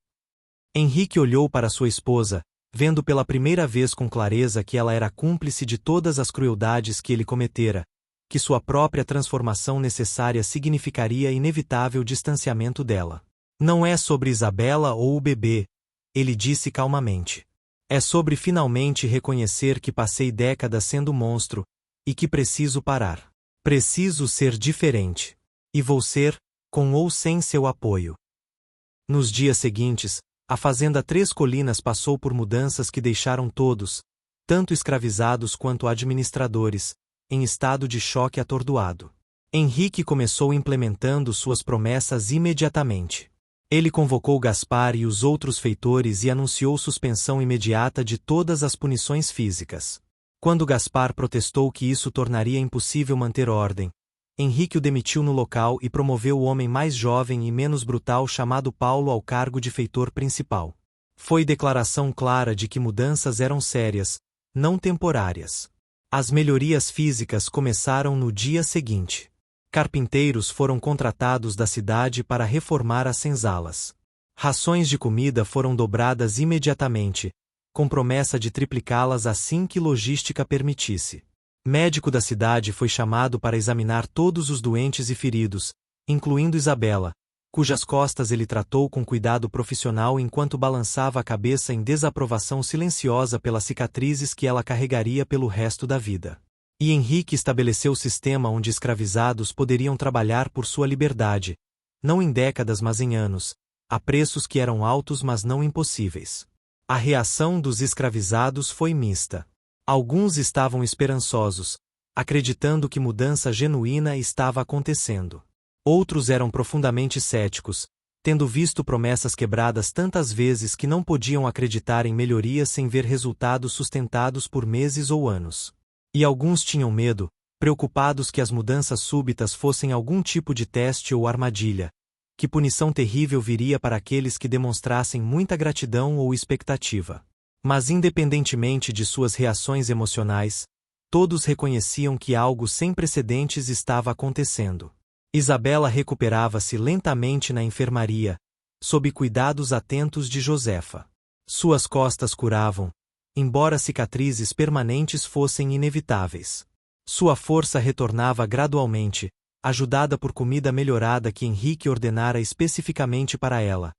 Henrique olhou para sua esposa, vendo pela primeira vez com clareza que ela era cúmplice de todas as crueldades que ele cometera, que sua própria transformação necessária significaria inevitável distanciamento dela. Não é sobre Isabela ou o bebê, ele disse calmamente. É sobre finalmente reconhecer que passei décadas sendo monstro, e que preciso parar. Preciso ser diferente. E vou ser, com ou sem seu apoio. Nos dias seguintes, a Fazenda Três Colinas passou por mudanças que deixaram todos, tanto escravizados quanto administradores, em estado de choque atordoado. Henrique começou implementando suas promessas imediatamente. Ele convocou Gaspar e os outros feitores e anunciou suspensão imediata de todas as punições físicas. Quando Gaspar protestou que isso tornaria impossível manter ordem, Henrique o demitiu no local e promoveu o homem mais jovem e menos brutal chamado Paulo ao cargo de feitor principal. Foi declaração clara de que mudanças eram sérias, não temporárias. As melhorias físicas começaram no dia seguinte. Carpinteiros foram contratados da cidade para reformar as senzalas. Rações de comida foram dobradas imediatamente, com promessa de triplicá-las assim que logística permitisse. Médico da cidade foi chamado para examinar todos os doentes e feridos, incluindo Isabela, cujas costas ele tratou com cuidado profissional enquanto balançava a cabeça em desaprovação silenciosa pelas cicatrizes que ela carregaria pelo resto da vida. E Henrique estabeleceu o sistema onde escravizados poderiam trabalhar por sua liberdade, não em décadas mas em anos, a preços que eram altos mas não impossíveis. A reação dos escravizados foi mista. Alguns estavam esperançosos, acreditando que mudança genuína estava acontecendo. Outros eram profundamente céticos, tendo visto promessas quebradas tantas vezes que não podiam acreditar em melhorias sem ver resultados sustentados por meses ou anos. E alguns tinham medo, preocupados que as mudanças súbitas fossem algum tipo de teste ou armadilha, que punição terrível viria para aqueles que demonstrassem muita gratidão ou expectativa. Mas independentemente de suas reações emocionais, todos reconheciam que algo sem precedentes estava acontecendo. Isabela recuperava-se lentamente na enfermaria, sob cuidados atentos de Josefa. Suas costas curavam, embora cicatrizes permanentes fossem inevitáveis. Sua força retornava gradualmente, ajudada por comida melhorada que Henrique ordenara especificamente para ela: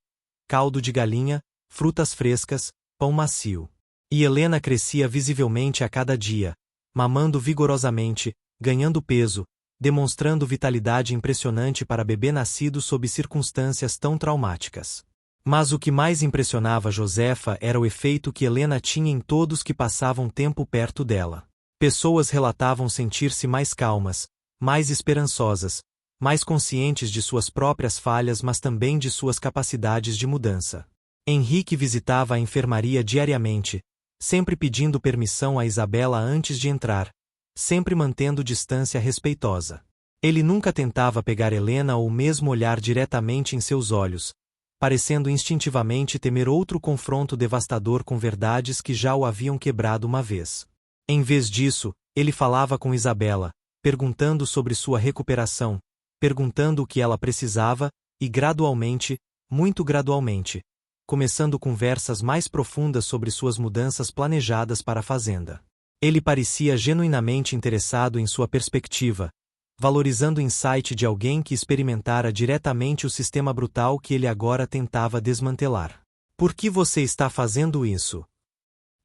caldo de galinha, frutas frescas, pão macio. E Helena crescia visivelmente a cada dia, mamando vigorosamente, ganhando peso, demonstrando vitalidade impressionante para bebê nascido sob circunstâncias tão traumáticas. Mas o que mais impressionava Josefa era o efeito que Helena tinha em todos que passavam tempo perto dela. Pessoas relatavam sentir-se mais calmas, mais esperançosas, mais conscientes de suas próprias falhas, mas também de suas capacidades de mudança. Henrique visitava a enfermaria diariamente, sempre pedindo permissão a Isabela antes de entrar, sempre mantendo distância respeitosa. Ele nunca tentava pegar Helena ou mesmo olhar diretamente em seus olhos, parecendo instintivamente temer outro confronto devastador com verdades que já o haviam quebrado uma vez. Em vez disso, ele falava com Isabela, perguntando sobre sua recuperação, perguntando o que ela precisava, e gradualmente, muito gradualmente, começando conversas mais profundas sobre suas mudanças planejadas para a fazenda. Ele parecia genuinamente interessado em sua perspectiva, valorizando o insight de alguém que experimentara diretamente o sistema brutal que ele agora tentava desmantelar. Por que você está fazendo isso?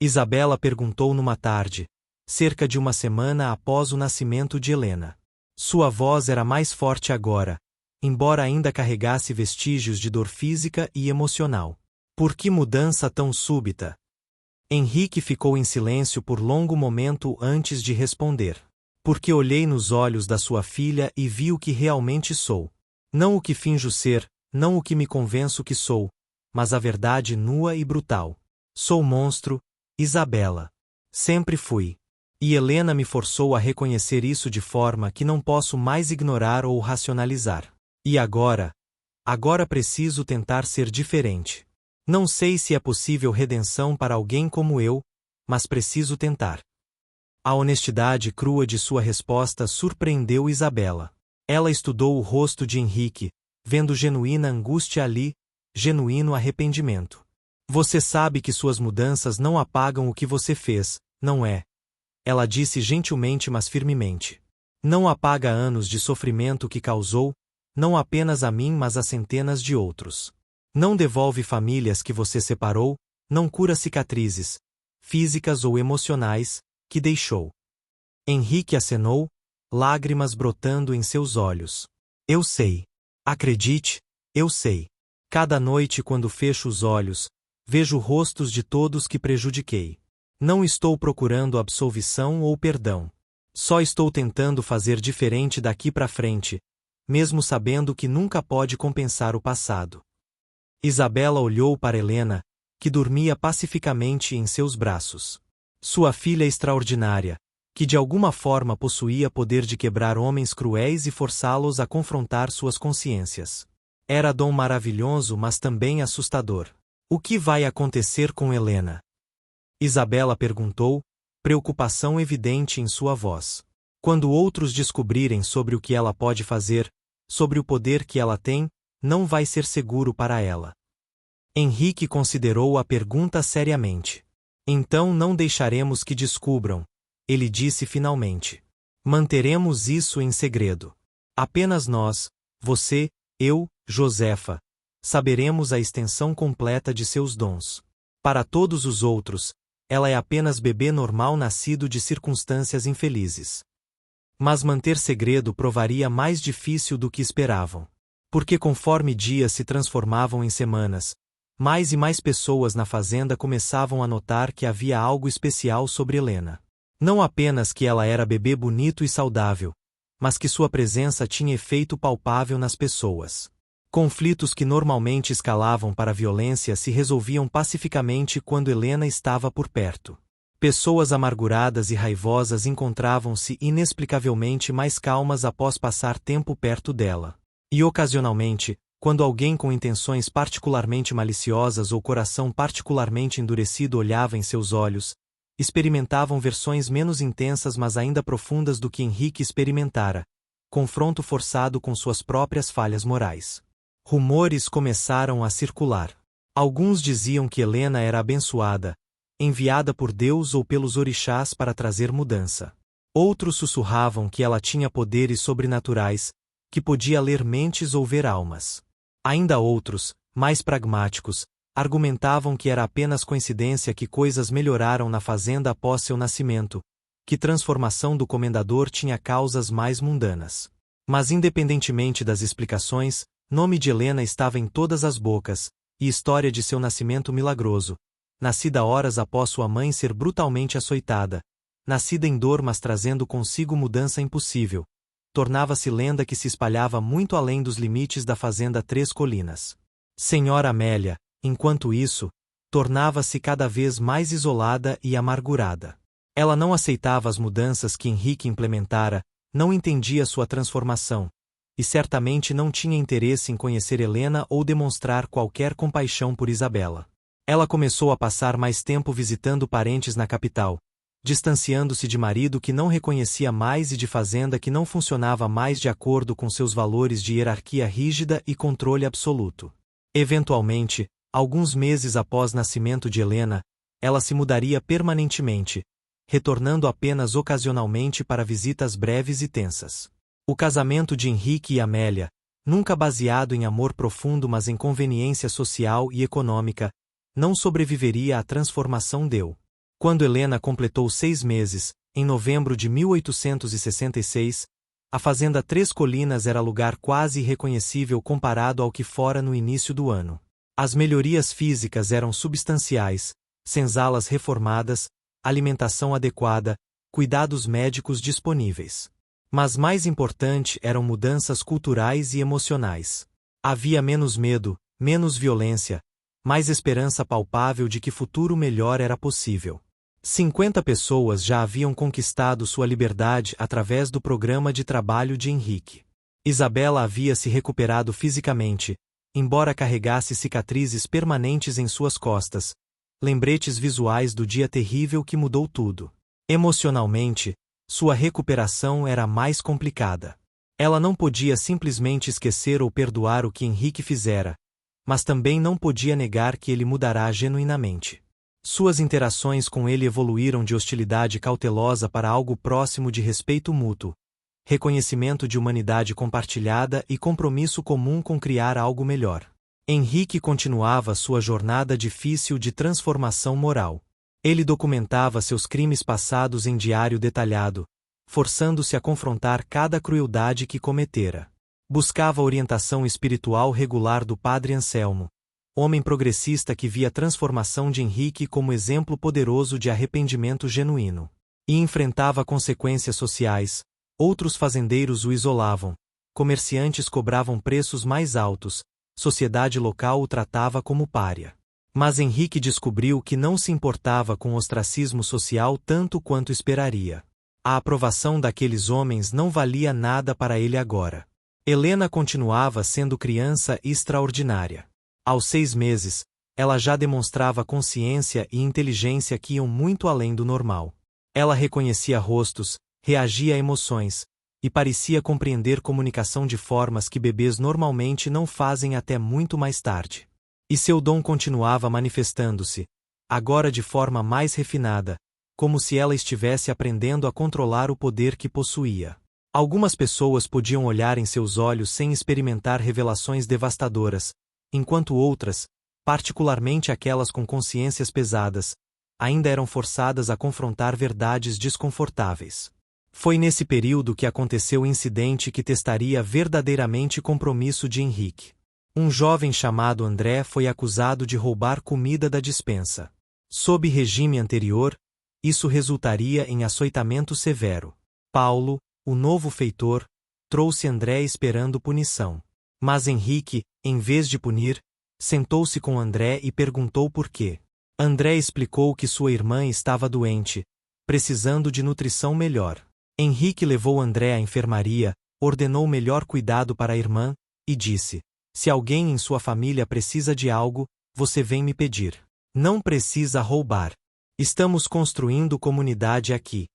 Isabela perguntou numa tarde, cerca de uma semana após o nascimento de Helena. Sua voz era mais forte agora, embora ainda carregasse vestígios de dor física e emocional. Por que mudança tão súbita? Henrique ficou em silêncio por longo momento antes de responder. Porque olhei nos olhos da sua filha e vi o que realmente sou. Não o que finjo ser, não o que me convenço que sou, mas a verdade nua e brutal. Sou monstro, Isabela. Sempre fui. E Helena me forçou a reconhecer isso de forma que não posso mais ignorar ou racionalizar. E agora preciso tentar ser diferente. Não sei se é possível redenção para alguém como eu, mas preciso tentar. A honestidade crua de sua resposta surpreendeu Isabela. Ela estudou o rosto de Henrique, vendo genuína angústia ali, genuíno arrependimento. Você sabe que suas mudanças não apagam o que você fez, não é? Ela disse gentilmente mas firmemente. Não apaga anos de sofrimento que causou, não apenas a mim mas a centenas de outros. Não devolve famílias que você separou, não cura cicatrizes, físicas ou emocionais, que deixou. Henrique acenou, lágrimas brotando em seus olhos. Eu sei. Acredite, eu sei. Cada noite quando fecho os olhos, vejo rostos de todos que prejudiquei. Não estou procurando absolvição ou perdão. Só estou tentando fazer diferente daqui para frente, mesmo sabendo que nunca pode compensar o passado. Isabela olhou para Helena, que dormia pacificamente em seus braços. Sua filha extraordinária, que de alguma forma possuía poder de quebrar homens cruéis e forçá-los a confrontar suas consciências. Era dom maravilhoso mas também assustador. O que vai acontecer com Helena? Isabela perguntou, preocupação evidente em sua voz. Quando outros descobrirem sobre o que ela pode fazer, sobre o poder que ela tem, não vai ser seguro para ela. Henrique considerou a pergunta seriamente. Então não deixaremos que descubram, ele disse finalmente. Manteremos isso em segredo. Apenas nós, você, eu, Josefa, saberemos a extensão completa de seus dons. Para todos os outros, ela é apenas bebê normal nascido de circunstâncias infelizes. Mas manter segredo provaria mais difícil do que esperavam. Porque conforme dias se transformavam em semanas, mais e mais pessoas na fazenda começavam a notar que havia algo especial sobre Helena. Não apenas que ela era bebê bonito e saudável, mas que sua presença tinha efeito palpável nas pessoas. Conflitos que normalmente escalavam para a violência se resolviam pacificamente quando Helena estava por perto. Pessoas amarguradas e raivosas encontravam-se inexplicavelmente mais calmas após passar tempo perto dela. E ocasionalmente, quando alguém com intenções particularmente maliciosas ou coração particularmente endurecido olhava em seus olhos, experimentavam versões menos intensas mas ainda profundas do que Henrique experimentara, confronto forçado com suas próprias falhas morais. Rumores começaram a circular. Alguns diziam que Helena era abençoada, enviada por Deus ou pelos orixás para trazer mudança. Outros sussurravam que ela tinha poderes sobrenaturais, que podia ler mentes ou ver almas. Ainda outros, mais pragmáticos, argumentavam que era apenas coincidência que coisas melhoraram na fazenda após seu nascimento, que transformação do comendador tinha causas mais mundanas. Mas independentemente das explicações, nome de Helena estava em todas as bocas, e história de seu nascimento milagroso, nascida horas após sua mãe ser brutalmente açoitada, nascida em dor mas trazendo consigo mudança impossível, tornava-se lenda que se espalhava muito além dos limites da fazenda Três Colinas. Senhora Amélia, enquanto isso, tornava-se cada vez mais isolada e amargurada. Ela não aceitava as mudanças que Henrique implementara, não entendia sua transformação, e certamente não tinha interesse em conhecer Helena ou demonstrar qualquer compaixão por Isabela. Ela começou a passar mais tempo visitando parentes na capital, distanciando-se de marido que não reconhecia mais e de fazenda que não funcionava mais de acordo com seus valores de hierarquia rígida e controle absoluto. Eventualmente, alguns meses após o nascimento de Helena, ela se mudaria permanentemente, retornando apenas ocasionalmente para visitas breves e tensas. O casamento de Henrique e Amélia, nunca baseado em amor profundo mas em conveniência social e econômica, não sobreviveria à transformação deu. Quando Helena completou 6 meses, em novembro de 1866, a fazenda Três Colinas era lugar quase irreconhecível comparado ao que fora no início do ano. As melhorias físicas eram substanciais, senzalas reformadas, alimentação adequada, cuidados médicos disponíveis. Mas mais importante eram mudanças culturais e emocionais. Havia menos medo, menos violência, mais esperança palpável de que futuro melhor era possível. 50 pessoas já haviam conquistado sua liberdade através do programa de trabalho de Henrique. Isabela havia se recuperado fisicamente, embora carregasse cicatrizes permanentes em suas costas, lembretes visuais do dia terrível que mudou tudo. Emocionalmente, sua recuperação era mais complicada. Ela não podia simplesmente esquecer ou perdoar o que Henrique fizera, mas também não podia negar que ele mudará genuinamente. Suas interações com ele evoluíram de hostilidade cautelosa para algo próximo de respeito mútuo, reconhecimento de humanidade compartilhada e compromisso comum com criar algo melhor. Henrique continuava sua jornada difícil de transformação moral. Ele documentava seus crimes passados em diário detalhado, forçando-se a confrontar cada crueldade que cometera. Buscava a orientação espiritual regular do Padre Anselmo, homem progressista que via a transformação de Henrique como exemplo poderoso de arrependimento genuíno. E enfrentava consequências sociais. Outros fazendeiros o isolavam, comerciantes cobravam preços mais altos, sociedade local o tratava como pária. Mas Henrique descobriu que não se importava com o ostracismo social tanto quanto esperaria. A aprovação daqueles homens não valia nada para ele agora. Helena continuava sendo criança extraordinária. Aos 6 meses, ela já demonstrava consciência e inteligência que iam muito além do normal. Ela reconhecia rostos, reagia a emoções, e parecia compreender comunicação de formas que bebês normalmente não fazem até muito mais tarde. E seu dom continuava manifestando-se, agora de forma mais refinada, como se ela estivesse aprendendo a controlar o poder que possuía. Algumas pessoas podiam olhar em seus olhos sem experimentar revelações devastadoras, enquanto outras, particularmente aquelas com consciências pesadas, ainda eram forçadas a confrontar verdades desconfortáveis. Foi nesse período que aconteceu o incidente que testaria verdadeiramente o compromisso de Henrique. Um jovem chamado André foi acusado de roubar comida da despensa. Sob regime anterior, isso resultaria em açoitamento severo. Paulo, o novo feitor, trouxe André esperando punição. Mas Henrique, em vez de punir, sentou-se com André e perguntou por quê. André explicou que sua irmã estava doente, precisando de nutrição melhor. Henrique levou André à enfermaria, ordenou melhor cuidado para a irmã, e disse: se alguém em sua família precisa de algo, você vem me pedir. Não precisa roubar. Estamos construindo comunidade aqui.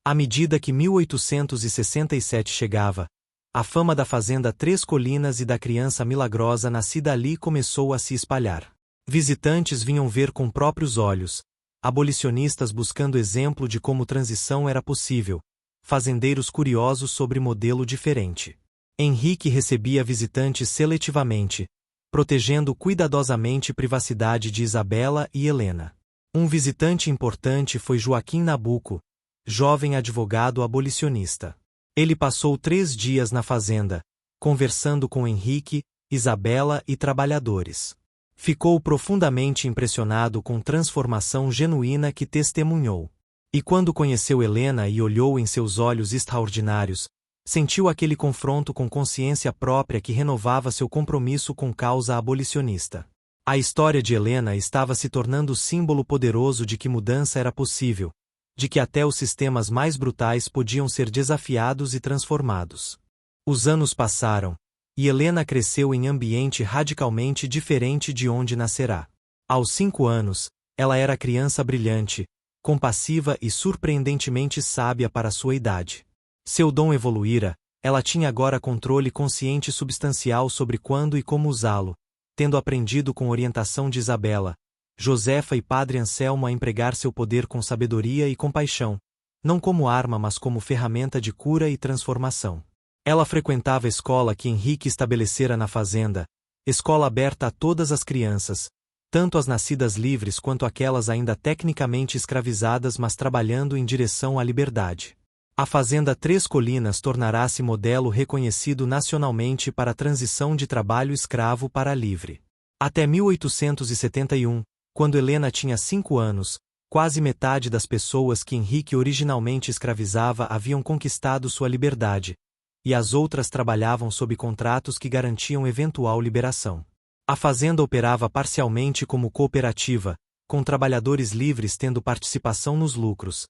À medida que 1867 chegava, a fama da Fazenda Três Colinas e da criança milagrosa nascida ali começou a se espalhar. Visitantes vinham ver com próprios olhos, abolicionistas buscando exemplo de como transição era possível, fazendeiros curiosos sobre modelo diferente. Henrique recebia visitantes seletivamente, protegendo cuidadosamente privacidade de Isabela e Helena. Um visitante importante foi Joaquim Nabuco, jovem advogado abolicionista. Ele passou 3 dias na fazenda, conversando com Henrique, Isabela e trabalhadores. Ficou profundamente impressionado com a transformação genuína que testemunhou. E quando conheceu Helena e olhou em seus olhos extraordinários, sentiu aquele confronto com consciência própria que renovava seu compromisso com causa abolicionista. A história de Helena estava se tornando símbolo poderoso de que mudança era possível, de que até os sistemas mais brutais podiam ser desafiados e transformados. Os anos passaram, e Helena cresceu em ambiente radicalmente diferente de onde nascerá. Aos 5 anos, ela era criança brilhante, compassiva e surpreendentemente sábia para sua idade. Seu dom evoluíra, ela tinha agora controle consciente substancial sobre quando e como usá-lo, tendo aprendido com orientação de Isabela, Josefa e Padre Anselmo a empregar seu poder com sabedoria e compaixão, não como arma mas como ferramenta de cura e transformação. Ela frequentava a escola que Henrique estabelecera na fazenda, escola aberta a todas as crianças, tanto as nascidas livres quanto aquelas ainda tecnicamente escravizadas mas trabalhando em direção à liberdade. A Fazenda Três Colinas tornará-se modelo reconhecido nacionalmente para a transição de trabalho escravo para livre. Até 1871, quando Helena tinha 5 anos, quase metade das pessoas que Henrique originalmente escravizava haviam conquistado sua liberdade, e as outras trabalhavam sob contratos que garantiam eventual liberação. A fazenda operava parcialmente como cooperativa, com trabalhadores livres tendo participação nos lucros.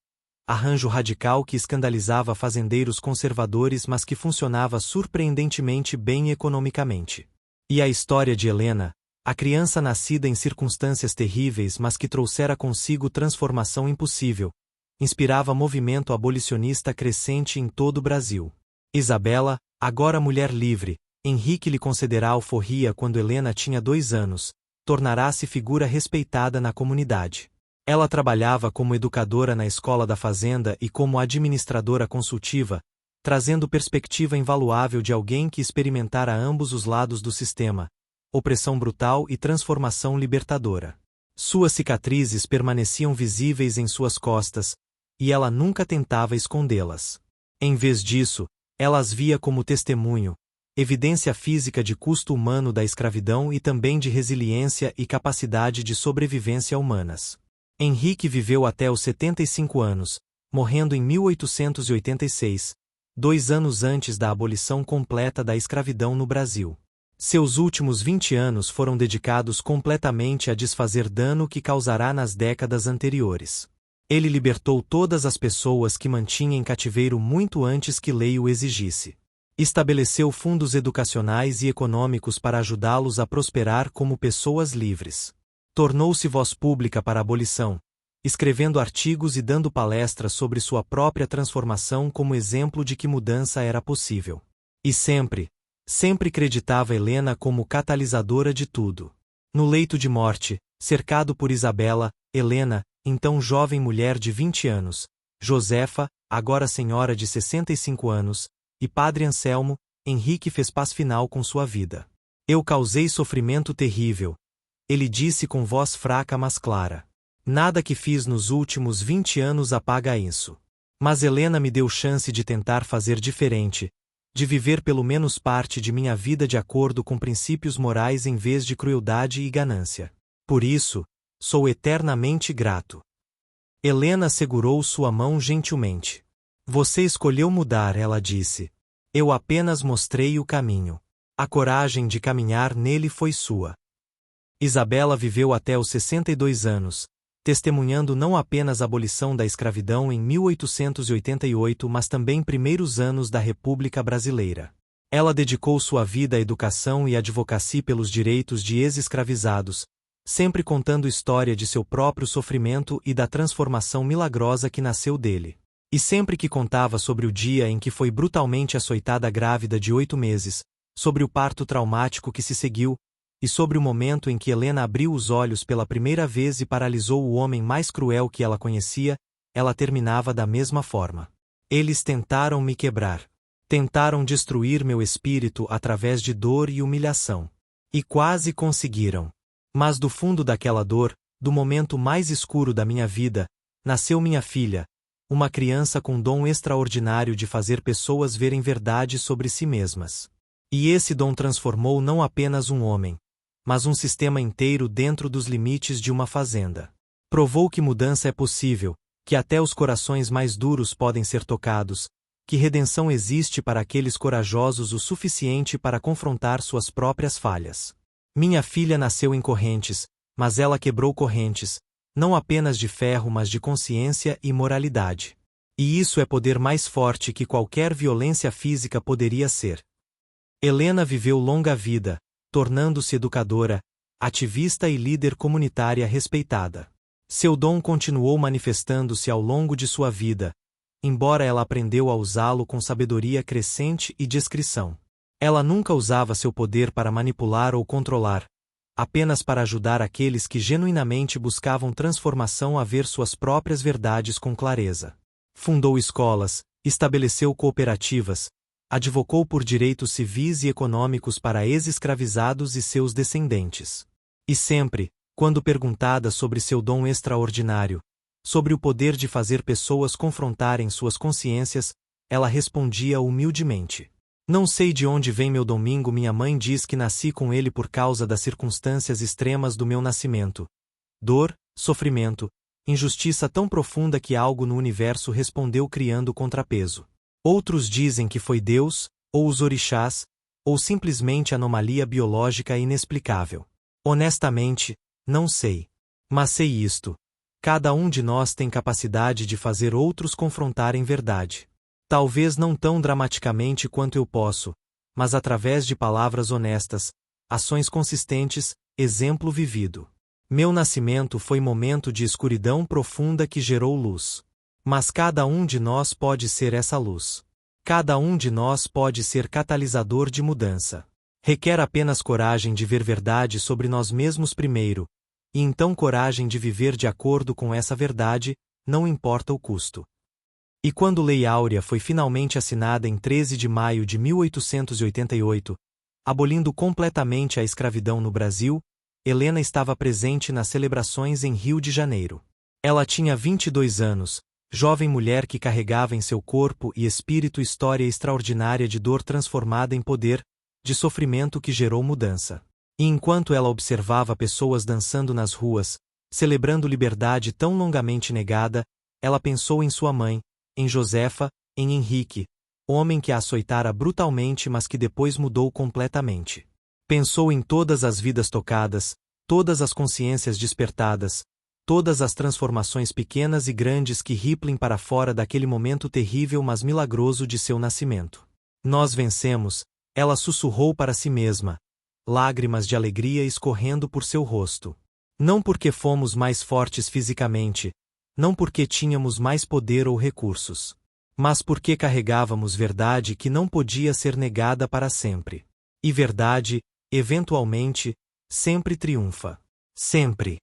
Arranjo radical que escandalizava fazendeiros conservadores mas que funcionava surpreendentemente bem economicamente. E a história de Helena, a criança nascida em circunstâncias terríveis mas que trouxera consigo transformação impossível, inspirava movimento abolicionista crescente em todo o Brasil. Isabela, agora mulher livre, Henrique lhe concederá alforria quando Helena tinha 2 anos, tornará-se figura respeitada na comunidade. Ela trabalhava como educadora na escola da fazenda e como administradora consultiva, trazendo perspectiva invaluável de alguém que experimentara ambos os lados do sistema, opressão brutal e transformação libertadora. Suas cicatrizes permaneciam visíveis em suas costas, e ela nunca tentava escondê-las. Em vez disso, ela as via como testemunho, evidência física de custo humano da escravidão e também de resiliência e capacidade de sobrevivência humanas. Henrique viveu até os 75 anos, morrendo em 1886, 2 anos antes da abolição completa da escravidão no Brasil. Seus últimos 20 anos foram dedicados completamente a desfazer dano que causará nas décadas anteriores. Ele libertou todas as pessoas que mantinha em cativeiro muito antes que lei o exigisse. Estabeleceu fundos educacionais e econômicos para ajudá-los a prosperar como pessoas livres. Tornou-se voz pública para a abolição, escrevendo artigos e dando palestras sobre sua própria transformação como exemplo de que mudança era possível. E sempre creditava Helena como catalisadora de tudo. No leito de morte, cercado por Isabela, Helena, então jovem mulher de 20 anos, Josefa, agora senhora de 65 anos, e Padre Anselmo, Henrique fez paz final com sua vida. Eu causei sofrimento terrível, ele disse com voz fraca mas clara. Nada que fiz nos últimos 20 anos apaga isso. Mas Helena me deu chance de tentar fazer diferente, de viver pelo menos parte de minha vida de acordo com princípios morais em vez de crueldade e ganância. Por isso, sou eternamente grato. Helena segurou sua mão gentilmente. Você escolheu mudar, ela disse. Eu apenas mostrei o caminho. A coragem de caminhar nele foi sua. Isabela viveu até os 62 anos, testemunhando não apenas a abolição da escravidão em 1888, mas também primeiros anos da República Brasileira. Ela dedicou sua vida à educação e advocacia pelos direitos de ex-escravizados, sempre contando história de seu próprio sofrimento e da transformação milagrosa que nasceu dele. E sempre que contava sobre o dia em que foi brutalmente açoitada grávida de 8 meses, sobre o parto traumático que se seguiu, e sobre o momento em que Helena abriu os olhos pela primeira vez e paralisou o homem mais cruel que ela conhecia, ela terminava da mesma forma. Eles tentaram me quebrar. Tentaram destruir meu espírito através de dor e humilhação. E quase conseguiram. Mas do fundo daquela dor, do momento mais escuro da minha vida, nasceu minha filha, uma criança com dom extraordinário de fazer pessoas verem verdade sobre si mesmas. E esse dom transformou não apenas um homem, mas um sistema inteiro dentro dos limites de uma fazenda. Provou que mudança é possível, que até os corações mais duros podem ser tocados, que redenção existe para aqueles corajosos o suficiente para confrontar suas próprias falhas. Minha filha nasceu em correntes, mas ela quebrou correntes, não apenas de ferro mas de consciência e moralidade. E isso é poder mais forte que qualquer violência física poderia ser. Helena viveu longa vida, tornando-se educadora, ativista e líder comunitária respeitada. Seu dom continuou manifestando-se ao longo de sua vida, embora ela aprendeu a usá-lo com sabedoria crescente e discrição. Ela nunca usava seu poder para manipular ou controlar, apenas para ajudar aqueles que genuinamente buscavam transformação a ver suas próprias verdades com clareza. Fundou escolas, estabeleceu cooperativas, advocou por direitos civis e econômicos para ex-escravizados e seus descendentes. E sempre, quando perguntada sobre seu dom extraordinário, sobre o poder de fazer pessoas confrontarem suas consciências, ela respondia humildemente: "Não sei de onde vem meu domingo, minha mãe diz que nasci com ele por causa das circunstâncias extremas do meu nascimento. Dor, sofrimento, injustiça tão profunda que algo no universo respondeu criando contrapeso. Outros dizem que foi Deus, ou os orixás, ou simplesmente anomalia biológica inexplicável. Honestamente, não sei. Mas sei isto. Cada um de nós tem capacidade de fazer outros confrontarem verdade. Talvez não tão dramaticamente quanto eu posso, mas através de palavras honestas, ações consistentes, exemplo vivido. Meu nascimento foi momento de escuridão profunda que gerou luz. Mas cada um de nós pode ser essa luz. Cada um de nós pode ser catalisador de mudança. Requer apenas coragem de ver verdade sobre nós mesmos primeiro, e então coragem de viver de acordo com essa verdade, não importa o custo." E quando Lei Áurea foi finalmente assinada em 13 de maio de 1888, abolindo completamente a escravidão no Brasil, Helena estava presente nas celebrações em Rio de Janeiro. Ela tinha 22 anos, jovem mulher que carregava em seu corpo e espírito história extraordinária de dor transformada em poder, de sofrimento que gerou mudança. E enquanto ela observava pessoas dançando nas ruas, celebrando liberdade tão longamente negada, ela pensou em sua mãe, em Josefa, em Henrique, homem que a açoitara brutalmente mas que depois mudou completamente. Pensou em todas as vidas tocadas, todas as consciências despertadas, todas as transformações pequenas e grandes que riplem para fora daquele momento terrível mas milagroso de seu nascimento. "Nós vencemos", ela sussurrou para si mesma, lágrimas de alegria escorrendo por seu rosto. Não porque fomos mais fortes fisicamente, não porque tínhamos mais poder ou recursos, mas porque carregávamos verdade que não podia ser negada para sempre. E verdade, eventualmente, sempre triunfa. Sempre.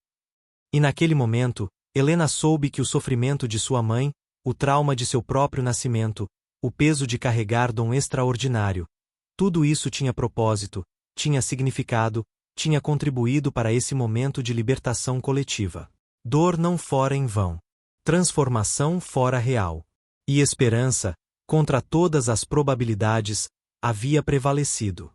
E naquele momento, Helena soube que o sofrimento de sua mãe, o trauma de seu próprio nascimento, o peso de carregar dom extraordinário, tudo isso tinha propósito, tinha significado, tinha contribuído para esse momento de libertação coletiva. Dor não fora em vão. Transformação fora real. E esperança, contra todas as probabilidades, havia prevalecido.